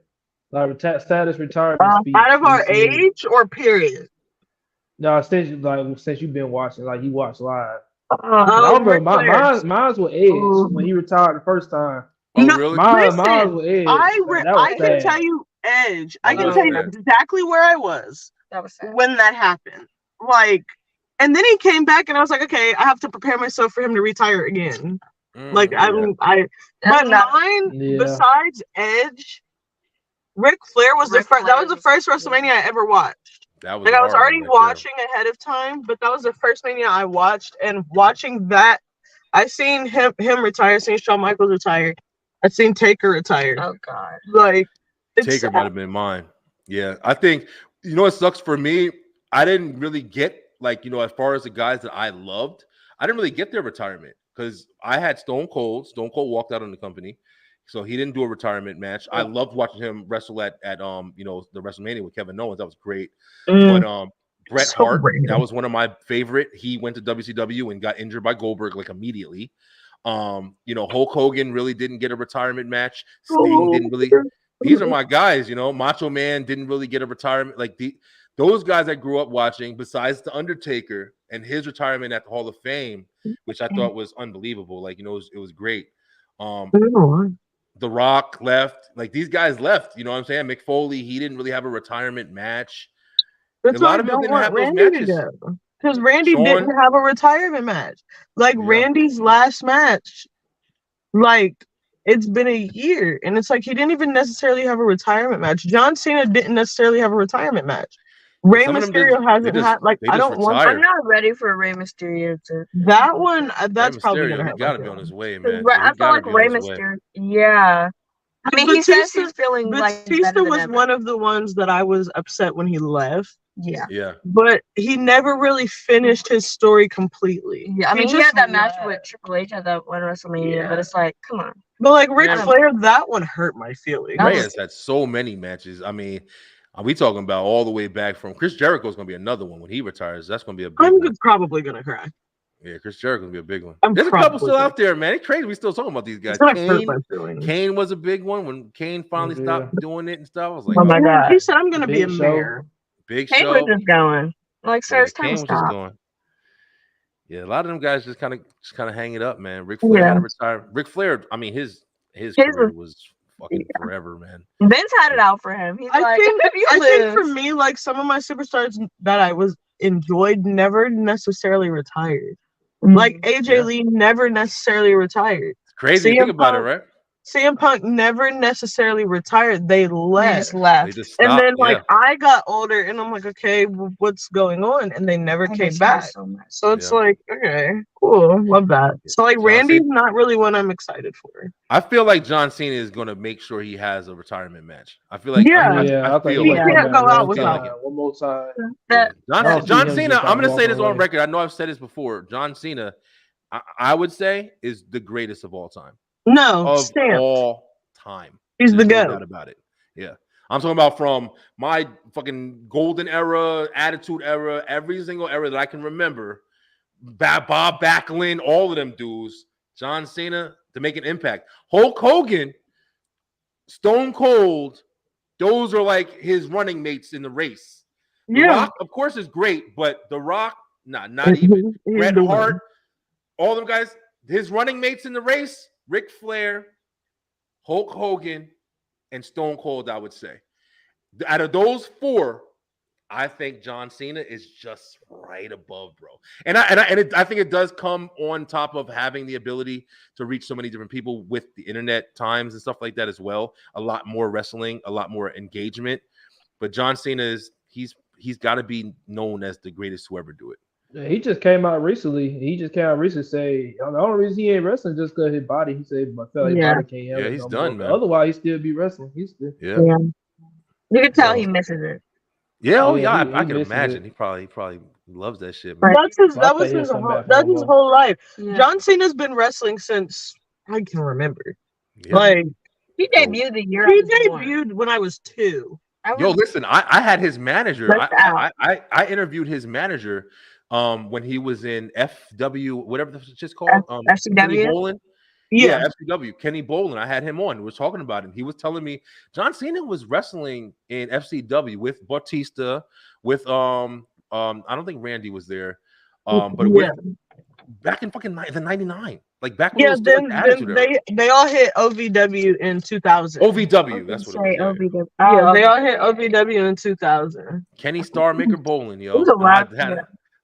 Like status retirement speech. Out of our age or period? No, since you've been watching, like you watched live. I remember mine was Edge when he retired the first time. Oh, really? Mine was Edge. I can tell you Edge. I can tell you exactly where I was when that happened. And then he came back, and I was like, okay, I have to prepare myself for him to retire again. But mine, besides Edge, Ric Flair was the first. That was the first WrestleMania I ever watched. That was I was already watching ahead of time, but that was the first Mania I watched. And watching that, I seen him retire. Seen Shawn Michaels retire. I seen Taker retire. Oh God! Taker might have been mine. Yeah, I think what sucks for me. I didn't really get as far as the guys that I loved. I didn't really get their retirement because I had Stone Cold. Stone Cold walked out on the company. So he didn't do a retirement match. I loved watching him wrestle at the WrestleMania with Kevin Owens. That was great. But Bret Hart, that was one of my favorite. He went to WCW and got injured by Goldberg immediately. Hulk Hogan really didn't get a retirement match. Sting didn't really. These are my guys. Macho Man didn't really get a retirement. Those guys I grew up watching. Besides the Undertaker and his retirement at the Hall of Fame, which I thought was unbelievable. It was great. The Rock left. These guys left. You know what I'm saying? Mick Foley, he didn't really have a retirement match. That's a lot of people didn't have those matches. Because Randy didn't have a retirement match. Randy's last match, it's been a year. And it's he didn't even necessarily have a retirement match. John Cena didn't necessarily have a retirement match. Rey Mysterio hasn't had I don't want. I'm not ready for Rey Mysterio to. That one, that's probably gonna happen. Gotta be on his way, man. I feel like Rey Mysterio. Yeah. I mean, he says he's feeling Batista was one of the ones that I was upset when he left. Yeah. But he never really finished his story completely. Yeah, I mean, he had that match with Triple H at that one WrestleMania, but it's come on. But Ric Flair, that one hurt my feelings. Rey has had so many matches. I mean. Are we talking about all the way back from Chris Jericho's going to be another one when he retires? That's going to be a big one. Probably going to cry. Yeah, Chris Jericho's going to be a big one. There's a couple still out there, man. It's crazy. We still talking about these guys. Kane was a big one when Kane finally stopped doing it and stuff. I was like, oh my God. He said, I'm going to be a mayor. Big Kane Show. was just going. Sir, it's time to stop. Yeah, a lot of them guys just kind of hang it up, man. Ric Flair had to retire. Ric Flair, I mean, his career was fucking forever, man. Vince had it out for him. He's I think for me, some of my superstars that I enjoyed never necessarily retired. AJ Lee never necessarily retired. It's crazy to think about it, right? CM Punk never necessarily retired. They They left. just left. They just And stopped. then, like, I got older, and I'm like, okay, what's going on? And they never came back. So it's like, okay, cool, love that. So, like, Randy's not really one I'm excited for. I feel like John Cena is going to make sure he has a retirement match. I feel like, I feel think like he can't go out without one more time. John Cena. I'm going to say this on record. I know I've said this before. John Cena, I would say, is the greatest of all time. No, of all time. He's the no GOAT. doubt about it. Yeah. I'm talking about from my fucking golden era, attitude era, every single era that I can remember. Bob Backlund, all of them dudes. John Cena to make an impact. Hulk Hogan, Stone Cold, those are like his running mates in the race. The Rock, of course, is great, but The Rock, not even. Bret Hart, all them guys, his running mates in the race, Ric Flair, Hulk Hogan, and Stone Cold, I would say. Out of those four, I think John Cena is just right above, bro. And I think it does come on top of having the ability to reach so many different people with the internet times and stuff like that as well. A lot more wrestling, a lot more engagement. But John Cena is he's got to be known as the greatest to ever do it. Yeah, he just came out recently. Say the only reason he ain't wrestling just because his body. He said, "My body can't handle it." He's done, man. Otherwise, he still be wrestling. He's still. Yeah. You can tell he misses it. Yeah, Yeah, I can imagine. He probably loves that shit. Man. That was his whole life. Yeah. John Cena's been wrestling since I can remember. Yeah. Like he debuted the year. He debuted when I was 2. Yo, listen, I had his manager. I interviewed his manager when he was in FW, whatever the shit's called. FCW. Yeah, FCW. Kenny Bolin. I had him on. We were talking about him. He was telling me John Cena was wrestling in FCW with Bautista, with I don't think Randy was there. But with back in fucking the 99. Like back when they all hit OVW in 2000. OVW, that's what it was. OVW. Yeah, they all hit OVW in 2000. Kenny Starmaker Bolin, yo.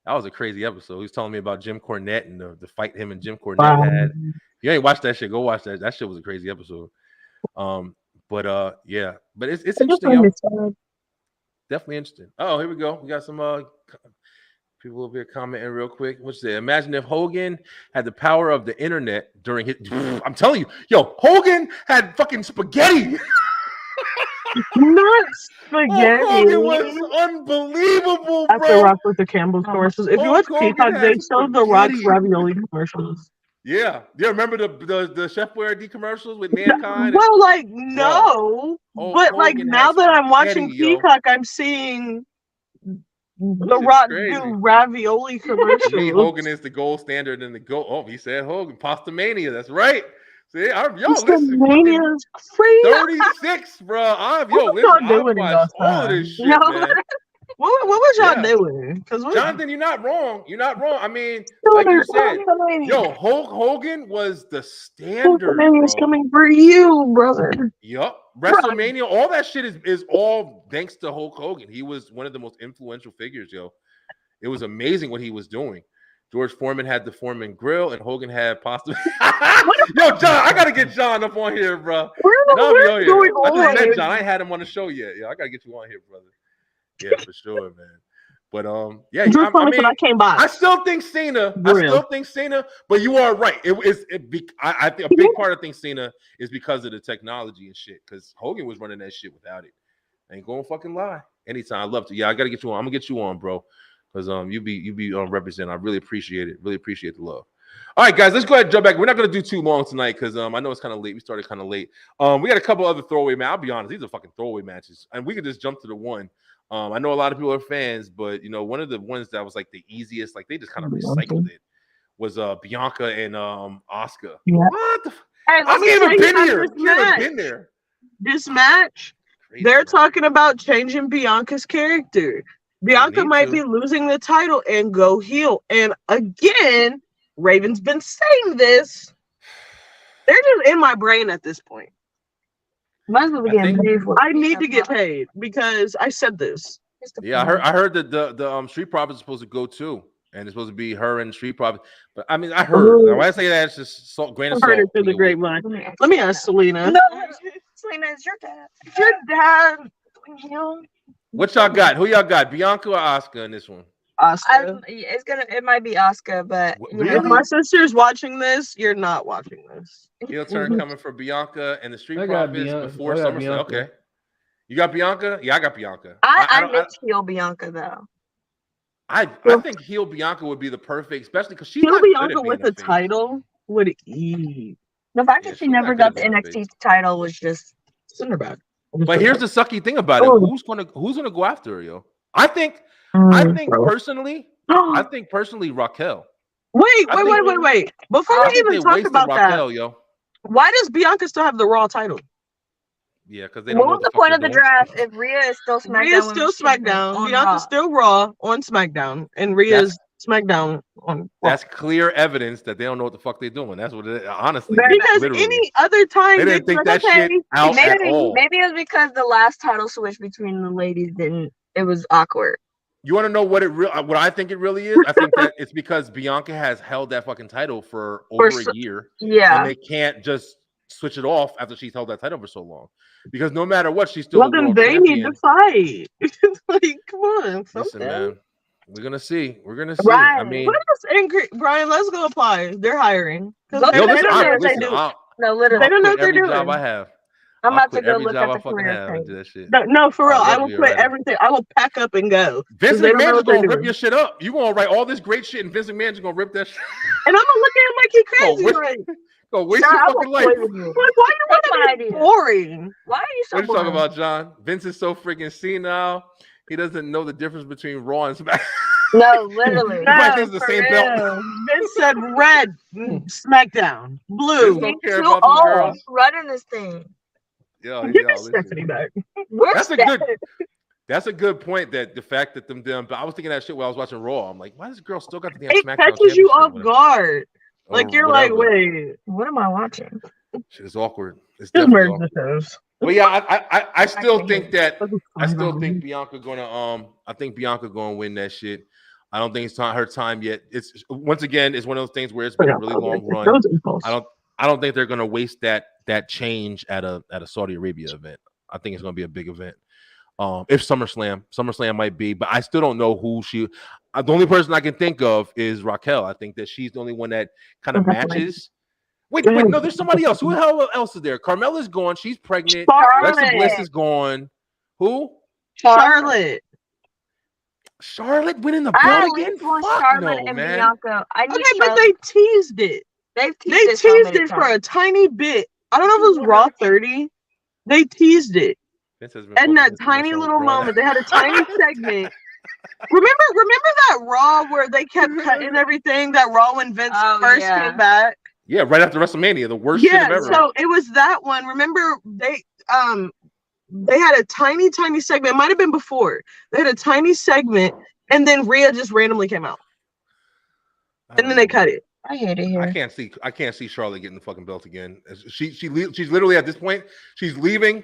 That was a crazy episode. He was telling me about Jim Cornette and the fight him and Jim Cornette had. You ain't watched that shit, go watch that. That shit was a crazy episode. But it's interesting. Yo. Definitely interesting. Oh, here we go. We got some people over here commenting real quick. What's that? Imagine if Hogan had the power of the internet during his. I'm telling you, yo, Hogan had fucking spaghetti. Not spaghetti. Hogan was unbelievable, bro. After Rock with the Campbell's commercials. If you watch Peacock, they showed the Rock's ravioli commercials. Yeah. You remember the Chef Boyardee commercials with Mankind? Well, like, no. But like now that I'm watching Peacock, I'm seeing The Rock do ravioli commercials. Hogan is the gold standard and the gold. Oh, he said Hogan. Pasta Mania. That's right. See, listen. Mania's crazy. 36, bro. I've watched all of this shit, man. What was y'all doing? Jonathan, you're not wrong. You're not wrong. I mean, like you said, yo, Hulk Hogan was the standard. WrestleMania's coming for you, brother. Yup. WrestleMania, all that shit is all thanks to Hulk Hogan. He was one of the most influential figures, yo. It was amazing what he was doing. George Foreman had the Foreman grill, and Hogan had pasta. Yo, John, I gotta get John up on here, bro. I just met John. I ain't had him on the show yet. Yeah, I gotta get you on here, brother. Yeah, for sure, man. But I came by. I still think Cena. But you are right. I think a big part of think Cena is because of the technology and shit. Because Hogan was running that shit without it. I ain't gonna fucking lie. Anytime, I love to. Yeah, I gotta get you on. I'm gonna get you on, bro. Because you be representing. I really appreciate it. Really appreciate the love. All right, guys, let's go ahead and jump back. We're not gonna do too long tonight because I know it's kind of late. We started kind of late. We got a couple other throwaway matches. I'll be honest, these are fucking throwaway matches, and we could just jump to the one. I know a lot of people are fans, but one of the ones that was like the easiest, like they just kind of recycled it, was Bianca and Asuka. Yeah. What? Asuka ain't even been there. This match, they're talking about changing Bianca's character. Bianca might be losing the title and go heel. And again, Raven's been saying this. They're just in my brain at this point. Might as well be getting paid for it. I need to get paid because I said this. Yeah, I heard that the Street Profits is supposed to go too. and it's supposed to be her and Street Profits. But I mean, I heard. Now, when I say that, it's just grain of I heard salt. it through the grapevine. Let me ask Selena. No, Selena is your dad. Your dad. You What y'all got? Who y'all got? Bianca or Asuka in this one? Asuka. It might be Asuka, but Really? If my sister's watching this, you're not watching this. Heel turn coming for Bianca and the Street I got Profits Bianca. before I got SummerSlam. Bianca. Okay. You got Bianca? Yeah, I got Bianca. I miss heel Bianca though. I think heel Bianca would be the perfect, especially because she's Heel not good Bianca at being with a the face. title would eat. The fact Yeah, that she she's not never good got at the being a NXT title was just send her back. But here's the sucky thing about it: Oh. who's gonna go after her, yo? I think personally, Raquel. Wait. I think- Before I we think even they talk wasted about Raquel, that, yo. why does Bianca still have the Raw title? Yeah, because they don't what know was the fuck point of they're the doing. draft if Rhea is still SmackDown? Rhea's still SmackDown. Bianca's still Raw on SmackDown, and Rhea's SmackDown on Raw. That's clear evidence that they don't know what the fuck they're doing. That's what it is, honestly. Because literally. any other time They didn't think that shit out at all. Maybe it was because the last title switch between the ladies it was awkward. You want to know what I think it really is? I think that it's because Bianca has held that fucking title for over a year. Yeah. And they can't just switch it off after she's held that title for so long. Because no matter what, she's still a world they champion. need to fight. Like, come on. Listen, man. We're gonna see. Brian, I mean, Brian, let's go apply. They're hiring. No, They don't know what they do. literally. They don't know what they're every doing. job I have. I'm about to quit go every look job at I the fucking career have and page. do that shit. No, for real. I love will you, quit right? everything. I will pack up and go. Vince They don't know McMahon's what they're gonna rip doing. your shit up. You gonna write all this great shit, and Vince McMahon's gonna rip that shit. And I'm gonna look at him like he crazy. Like, Go waste John, your I fucking will life. play with you. why you That's my want to be idea. boring? Why are you so What are you boring? talking about, John? Vince is so freaking senile. He doesn't know the difference between Raw and SmackDown. No, literally. He probably thinks it's the for same real. belt. Vince said red, SmackDown, blue. Vince don't care Too about these old girls. running this thing. Yo, Give me listen. Stephanie back. Where's That's a Steph? good. That's a good point. That the fact that but I was thinking that shit while I was watching Raw. I'm like, why does this girl still got the damn It SmackDown catches you championship off with her? guard. Or Like you're whatever. like, wait, What am I watching? Shit is awkward. It's just definitely merge awkward. the shows. But yeah, I still think that I still fine. think Bianca gonna I think Bianca gonna win that shit. I don't think it's her time yet. It's once again, it's one of those things where it's been a really long run. I don't think they're gonna waste that change at a Saudi Arabia event. I think it's gonna be a big event. If SummerSlam might be, but I still don't know who she. The only person I can think of is Raquel. I think that she's the only one that kind of matches. Wait, no, there's somebody else. Who the hell else is there? Carmella's gone. She's pregnant. Alexa Bliss is gone. Who? Charlotte winning the I belt at again? least want Fuck Charlotte no, and man. Bianca. I need Okay, but Charlotte. they teased it. They They teased teased it for a tiny bit. I don't know if it was Raw 30. They teased it. Vince has been And fucking that this tiny commercial little with moment, Braun. they had a tiny segment. Remember that Raw where they kept cutting everything? That Raw when Vince first came back. Yeah, right after WrestleMania, the worst shit of ever. So it was that one. Remember they had a tiny segment. It might have been before. They had a tiny segment, and then Rhea just randomly came out, and then they cut it. I hate it here. I can't see Charlotte getting the fucking belt again. She's literally at this point. She's leaving,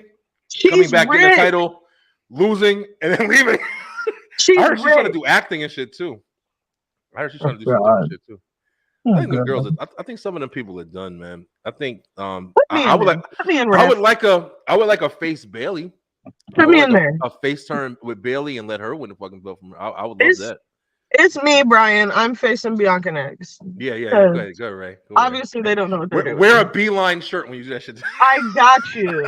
coming back, getting the title, losing, and then leaving. I heard she's trying to do acting and shit too. I heard she's trying to do some different shit too. I think the girls. I think some of them people are done, man. I think I would like a face Bailey. Put me in there. A face turn with Bailey and let her win the fucking belt from her. I would love that. It's me, Brian. I'm facing Bianca next. Yeah. Go ahead, Ray. Obviously, they don't know what they're doing. Wear a beeline shirt when you do that shit. I got you.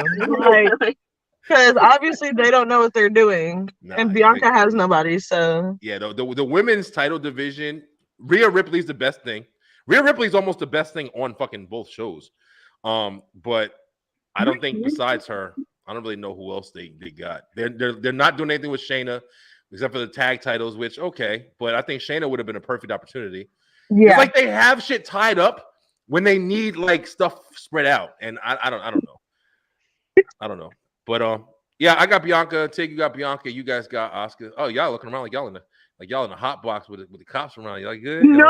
Because obviously they don't know what they're doing, and Bianca has nobody. So yeah, the women's title division, Rhea Ripley's the best thing. Rhea Ripley's almost the best thing on fucking both shows. But I don't think besides her, I don't really know who else they got. They're not doing anything with Shayna except for the tag titles, which okay, but I think Shayna would have been a perfect opportunity. Yeah, it's like they have shit tied up when they need like stuff spread out, and I don't know. But yeah, I got Bianca. Tig, you got Bianca. You guys got Asuka. Oh, y'all looking around like y'all in the hot box with the cops around. You like good? No,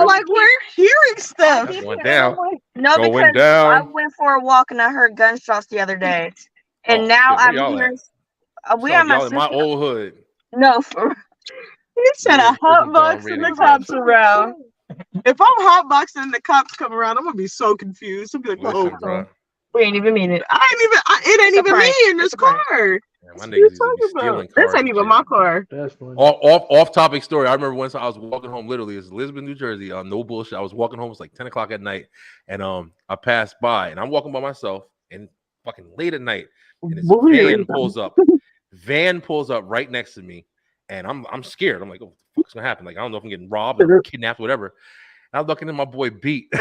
like we're hearing stuff. Going down. No, going because down. I went for a walk and I heard gunshots the other day, and now I'm hearing. We are my old hood. No, You said a hot box and the cops around. If I'm hot boxing and the cops come around, I'm gonna be so confused. I'm gonna be like, Listen, bro. We ain't even mean it. It ain't even me in this car. Yeah, my What niggas you used to be talking stealing about? cars. This ain't even my car. That's funny. Off topic story. I remember once I was walking home. Literally, it's Lisbon, New Jersey. No bullshit. I was walking home. It was like 10 o'clock at night, and I passed by, and I'm walking by myself, and fucking late at night, and this van pulls up. Van pulls up right next to me, and I'm scared. I'm like, oh, what the fuck's gonna happen? Like, I don't know if I'm getting robbed or kidnapped, whatever. And I'm looking at my boy Beat,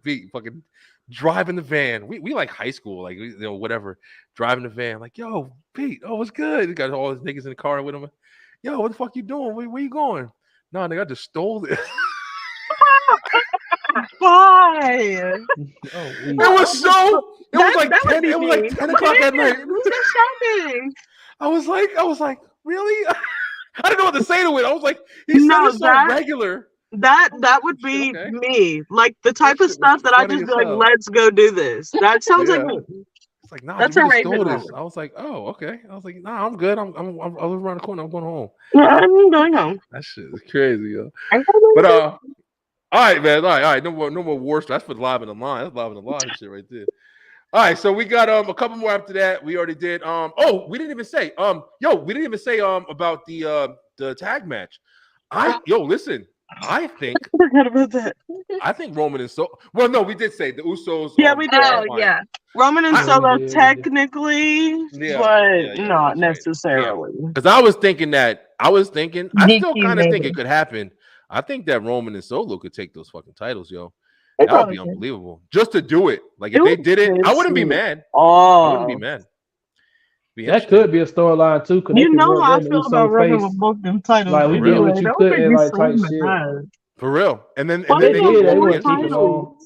Beat, fucking driving the van. We like high school, like, you know, whatever. Driving the van, like, yo, Pete, oh, what's good? He got all his niggas in the car with him. Yo, what the fuck you doing? Where you going? Nah, nigga, I just stole it. Why? It was like 10 o'clock at night. Shocking. I was like, really? I didn't know what to say to it. I was like, he said it's so regular. That would be me. Like the type of stuff that I just be like, let's go do this. That sounds like me. It's like, nah, that's you a just Raven stole moment. this. I was like, oh, okay. I was like, nah, I'm good. I live around the corner. I'm going home. I'm going home. That shit is crazy, yo. But all right, man. All right. No more war stuff. That's for live in the line. That's live in the line shit right there. All right, so we got a couple more after that. We already did. We didn't even say. We didn't even say about the tag match. Listen. I think I forgot about that. I think Roman and Solo. Well, no, we did say the Usos. Yeah, we did. Oh, yeah. Roman and Solo technically, but not necessarily. Because I was thinking, I still kind of think it could happen. I think that Roman and Solo could take those fucking titles, yo. That would be unbelievable. Just to do it. Like, if they did it, I wouldn't be mad. I wouldn't be mad. That could be a storyline too. You know how I feel about Roman with both them titles. Like, we did what you couldn't, like, type shit. For real. And then they did keep it on.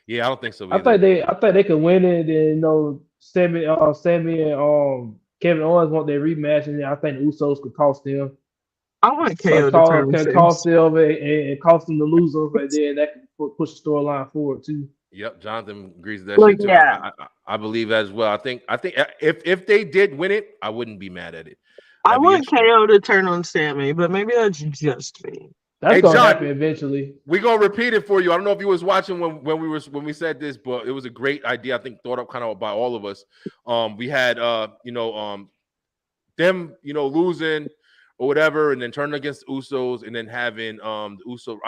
Yeah, I don't think so. I think they could win it, and you know, Sammy and Kevin Owens want their rematch, and I think the Usos could cost them. I want KO to cost them and cost them to lose them, but then that can push the storyline forward too. Yep, Jonathan agrees with that shit too. Yeah. I believe that as well. I think if they did win it, I wouldn't be mad at it. I want KO to turn on Sammy, but maybe that's just me. That's gonna happen eventually. We're gonna repeat it for you. I don't know if you was watching when we said this, but it was a great idea. I think thought up kind of by all of us. We had them losing or whatever, and then turning against Usos, and then having the Usos.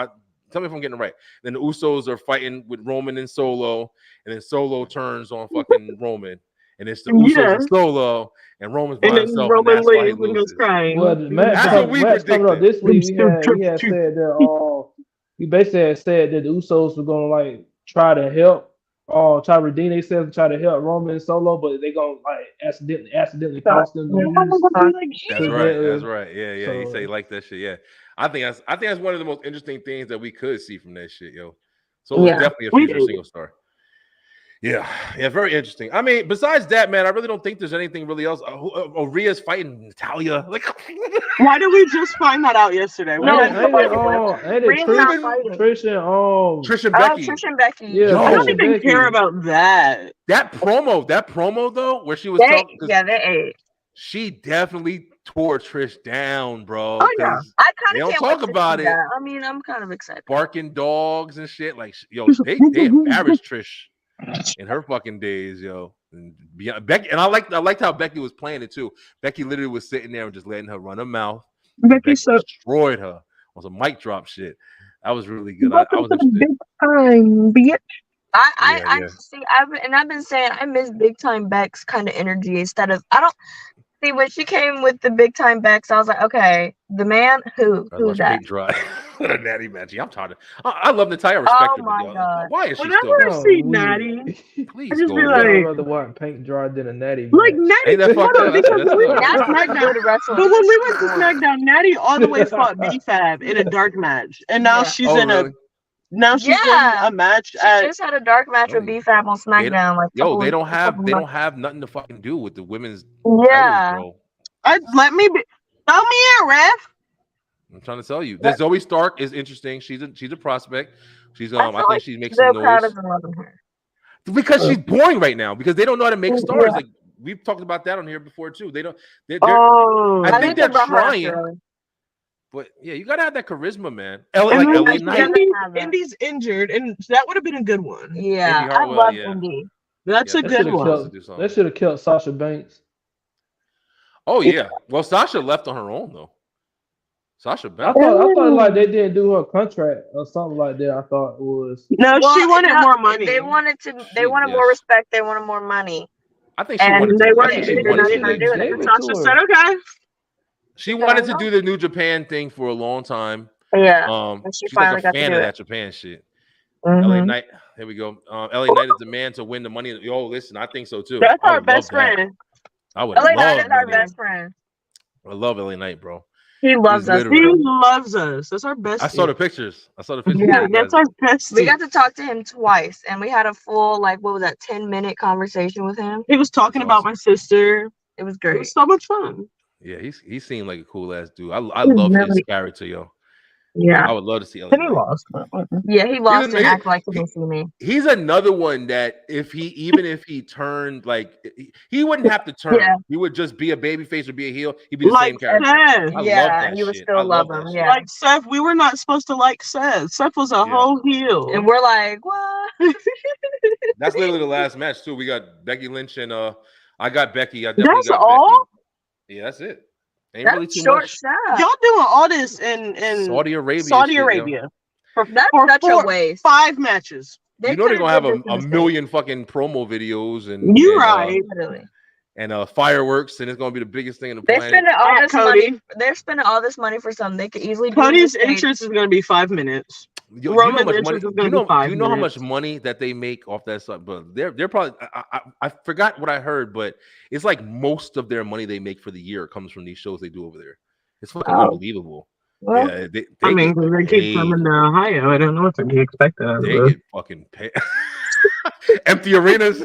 Tell me if I'm getting it right. Then the Usos are fighting with Roman and Solo, and then Solo turns on fucking Roman, and it's the Usos and Solo, and Roman's by himself, and that's why he loses. Well, that's what we predicted. This week we had said that we basically had said that the Usos were gonna like try to help, try to redeem themselves and try to help Roman and Solo, but they gonna like accidentally cost them to lose. That's right. Yeah. So, you say you like that shit. Yeah. I think that's one of the most interesting things that we could see from that shit, yo. So it's definitely a future single star. Yeah, very interesting. I mean, besides that, man, I really don't think there's anything really else. Rhea's fighting Natalia. Like, why did we just find that out yesterday? No, Trish and Becky. Trish and Becky. Yeah, I don't even care about that. That promo though, where she was talking. Yeah, they ate. She definitely tore Trish down, bro. Oh yeah, I kind of don't talk about it. I mean, I'm kind of excited. Barking dogs and shit. Like, yo, they embarrassed Trish in her fucking days, yo. And Becky, and I liked how Becky was playing it too. Becky literally was sitting there and just letting her run her mouth. Becky destroyed her on some mic drop shit. That was really good. I was interested. Big time, bitch. I see. I've been saying I miss big time Beck's kind of energy instead of See, when she came with the big time Becks, I was like, okay, the man who is that? Dry. What a Natty match. I'm tired of. I love Natalia. I respect her. My God. Why is she Whenever still? I see Natty, please I just go be away. like, I'd rather watch paint dry than a Natty. Like Natty, Ain't that fucked up? because That's we went to fucked up. SmackDown. But when we went to SmackDown, Natty all the way fought B-Fab in a dark match, and now she's in a. Now she's in a match. She just had a dark match with B-Fab on SmackDown. They don't have nothing to fucking do with the women's. Yeah. Titles, bro. Let me be. Throw me in, ref. I'm trying to tell you. This Zoe Stark is interesting. She's a prospect. She's I think she makes some noise. Because she's boring right now. Because they don't know how to make stars. Like we've talked about that on here before too. They don't. I think they're trying. But yeah, you gotta have that charisma, man. LA Knight. Indy's injured, and that would have been a good one. Yeah, Indy I Hartwell, love yeah. Indy. That's a good one. They should have killed Sasha Banks. Oh yeah. Well, Sasha left on her own though. Sasha I Banks. thought like they didn't do her contract or something like that. I thought it was. No, she wanted more money. They wanted more respect. They wanted more money. I think she wanted to. They weren't doing it. Sasha said, "Okay." She wanted to do the New Japan thing for a long time. Yeah. She's like a fan of that Japan shit. LA Knight. Here we go. LA Knight is the man to win the money. Yo, listen, I think so too. That's our best friend. I would LA Knight love is our best friend. I love LA Knight, bro. He loves us. He loves us. That's our best. I saw the pictures. Yeah, that's our best. We got to talk to him twice, and we had a full 10-minute conversation with him. He was talking about my sister. It was great. It was so much fun. Yeah, he seemed like a cool ass dude. I love his character, yo. Yeah, I would love to see LA Knight. He lost. Yeah, he lost and acted like he didn't see me. He's another one that if he turned he wouldn't have to turn. Yeah. He would just be a baby face or be a heel. He'd be the same character. Yeah, you would still love him. Yeah, like Seth. We were not supposed to like Seth. Seth was a whole heel, and we're like, what? That's literally the last match too. We got Becky Lynch and I got Becky. I definitely got all. Becky. Yeah, that's it. Ain't that's really too short much. stuff. Y'all doing all this in Saudi Arabia. That's such a waste. 5 matches. You know they're gonna have a million fucking promo videos and literally. And fireworks, and it's gonna be the biggest thing in the planet. They're spending all this money for something they could easily do. Cody's entrance is gonna be 5 minutes. You know how much money that they make off that stuff, but they're probably I forgot what I heard, but it's like most of their money they make for the year comes from these shows they do over there. It's fucking unbelievable. Well, yeah, they keep coming to Ohio. I don't know what to be expected. They get fucking paid. Empty arenas.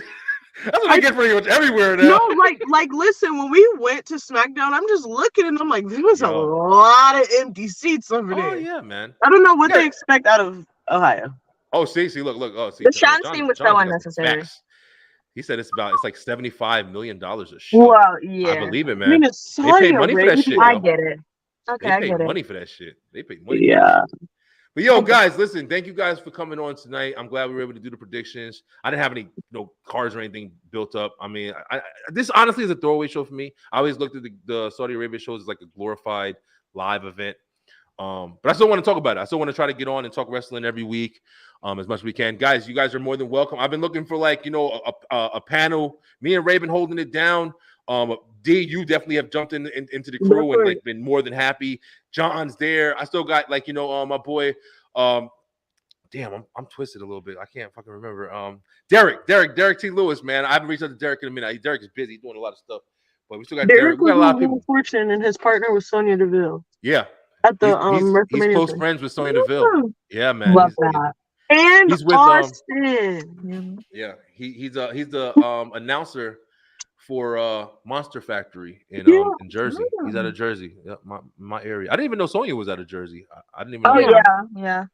That's what I get pretty much everywhere now. No, listen, when we went to SmackDown, I'm just looking and I'm like, there was a lot of empty seats over there. Oh yeah, man. I don't know what they expect out of Ohio. Oh, see, look. Oh, see, the Sean scene was so unnecessary. He said it's like $75 million a show. Well, yeah, I believe it, man. I mean, it's they pay money for that shit. I get it. Okay, they pay money for that shit. They pay money. Yeah. But yo, guys, listen, thank you guys for coming on tonight. I'm glad we were able to do the predictions. I didn't have any cards or anything built up. I mean, this honestly is a throwaway show for me. I always looked at the Saudi Arabia shows as like a glorified live event. But I still want to talk about it. I still want to try to get on and talk wrestling every week as much as we can. Guys, you guys are more than welcome. I've been looking for a panel. Me and Ray been holding it down. D, you definitely have jumped into the crew and been more than happy. John's there. I still got my boy. Damn, I'm twisted a little bit. I can't fucking remember. Derek T. Lewis, man. I haven't reached out to Derek in a minute. Derek is busy doing a lot of stuff, but we still got Derek. We got a lot of people. Fortune and his partner was Sonya Deville. Yeah, at the he's close friends with Sonya Deville. Yeah, man. Love that. And he's with Austin. Yeah, he's the announcer for Monster Factory in Jersey. He's out of Jersey, my area. I didn't even know Sonya was out of Jersey. I didn't even know.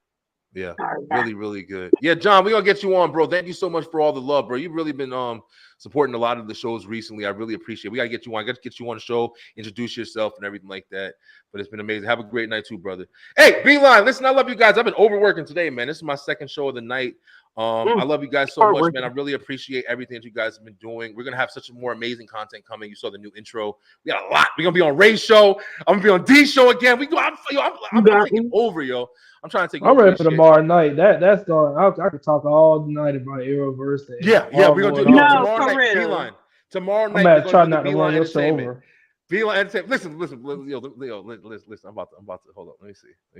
Yeah, really, really good. Yeah, John, we're gonna get you on, bro. Thank you so much for all the love, bro. You've really been supporting a lot of the shows recently. I really appreciate it. We gotta get you on. I gotta get you on the show, introduce yourself and everything like that. But it's been amazing. Have a great night too, brother. Hey, Beeline, listen, I love you guys. I've been overworking today, man. This is my second show of the night. I love you guys so much, man. I really appreciate everything that you guys have been doing. We're gonna have such more amazing content coming. You saw the new intro. We got a lot. We're gonna be on Ray's show. I'm gonna be on D's show again. I'm taking over, yo. I'm trying to take. I'm ready for tomorrow night. That's going. I could talk all night about Arrowverse. Yeah, we're gonna do tomorrow night. Beeline. Tomorrow night. I'm gonna try not to run your show over. Beeline Entertainment. Listen, Leo, listen. I'm about to hold up. Let me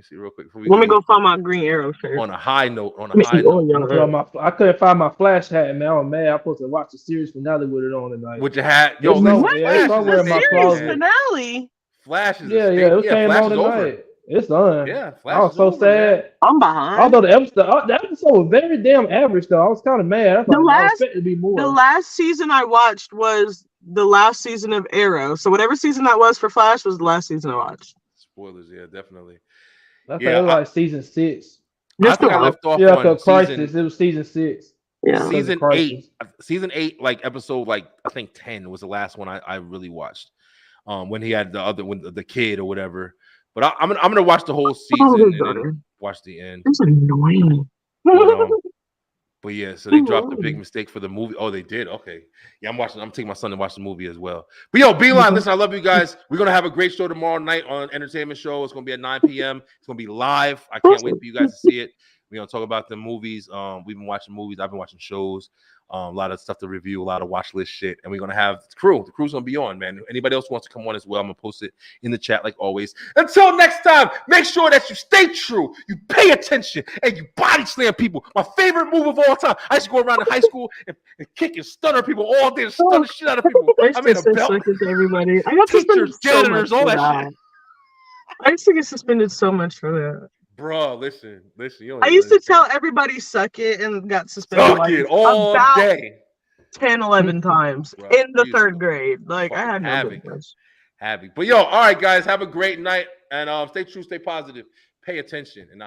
see real quick. Let me go find my Green Arrow shirt. On a high note. I couldn't find my Flash hat, man. I'm mad. I'm supposed to watch the series finale with it on tonight. With your hat, yo, somewhere in my closet. Finale. Flash is it came on tonight. It's done. Yeah, Flash I was so sad. Man. I'm behind. Although the episode was very damn average, though. I was kind of mad. I expected to be more. The last season I watched was the last season of Arrow. So whatever season that was for Flash was the last season I watched. Spoilers, yeah, definitely. I think it was like season 6. I think I left off on Crisis. It was season 6. Yeah, season 8. Season 8, like episode I think 10 was the last one I really watched. When he had the other one, the kid or whatever. But I'm gonna watch the whole season and then watch the end. It's annoying. But yeah, so they dropped a big mistake for the movie. Oh, they did. Okay, yeah, I'm taking my son to watch the movie as well. But yo, Beeline, listen, I love you guys. We're gonna have a great show tomorrow night on Entertainment Show. It's gonna be at 9 p.m. It's gonna be live. I can't wait for you guys to see it. We're gonna talk about the movies. We've been watching movies. I've been watching shows. A lot of stuff to review, a lot of watch list shit, and we're gonna have the crew. The crew's gonna be on, man. Anybody else wants to come on as well, I'm gonna post it in the chat like always. Until next time, make sure that you stay true, you pay attention, and you body slam people. My favorite move of all time. I used to go around in high school and kick and stunner people all day, and stun the shit out of people. I made a belt. Everybody. I got Teachers, janitors, all that shit. I used to get suspended so much for that. Bro, listen. I used to tell everybody suck it and got suspended suck it all about day. 10, 11 times bro, in the 3rd grade. Like I had no business. But yo, all right, guys, have a great night and stay true, stay positive, pay attention, and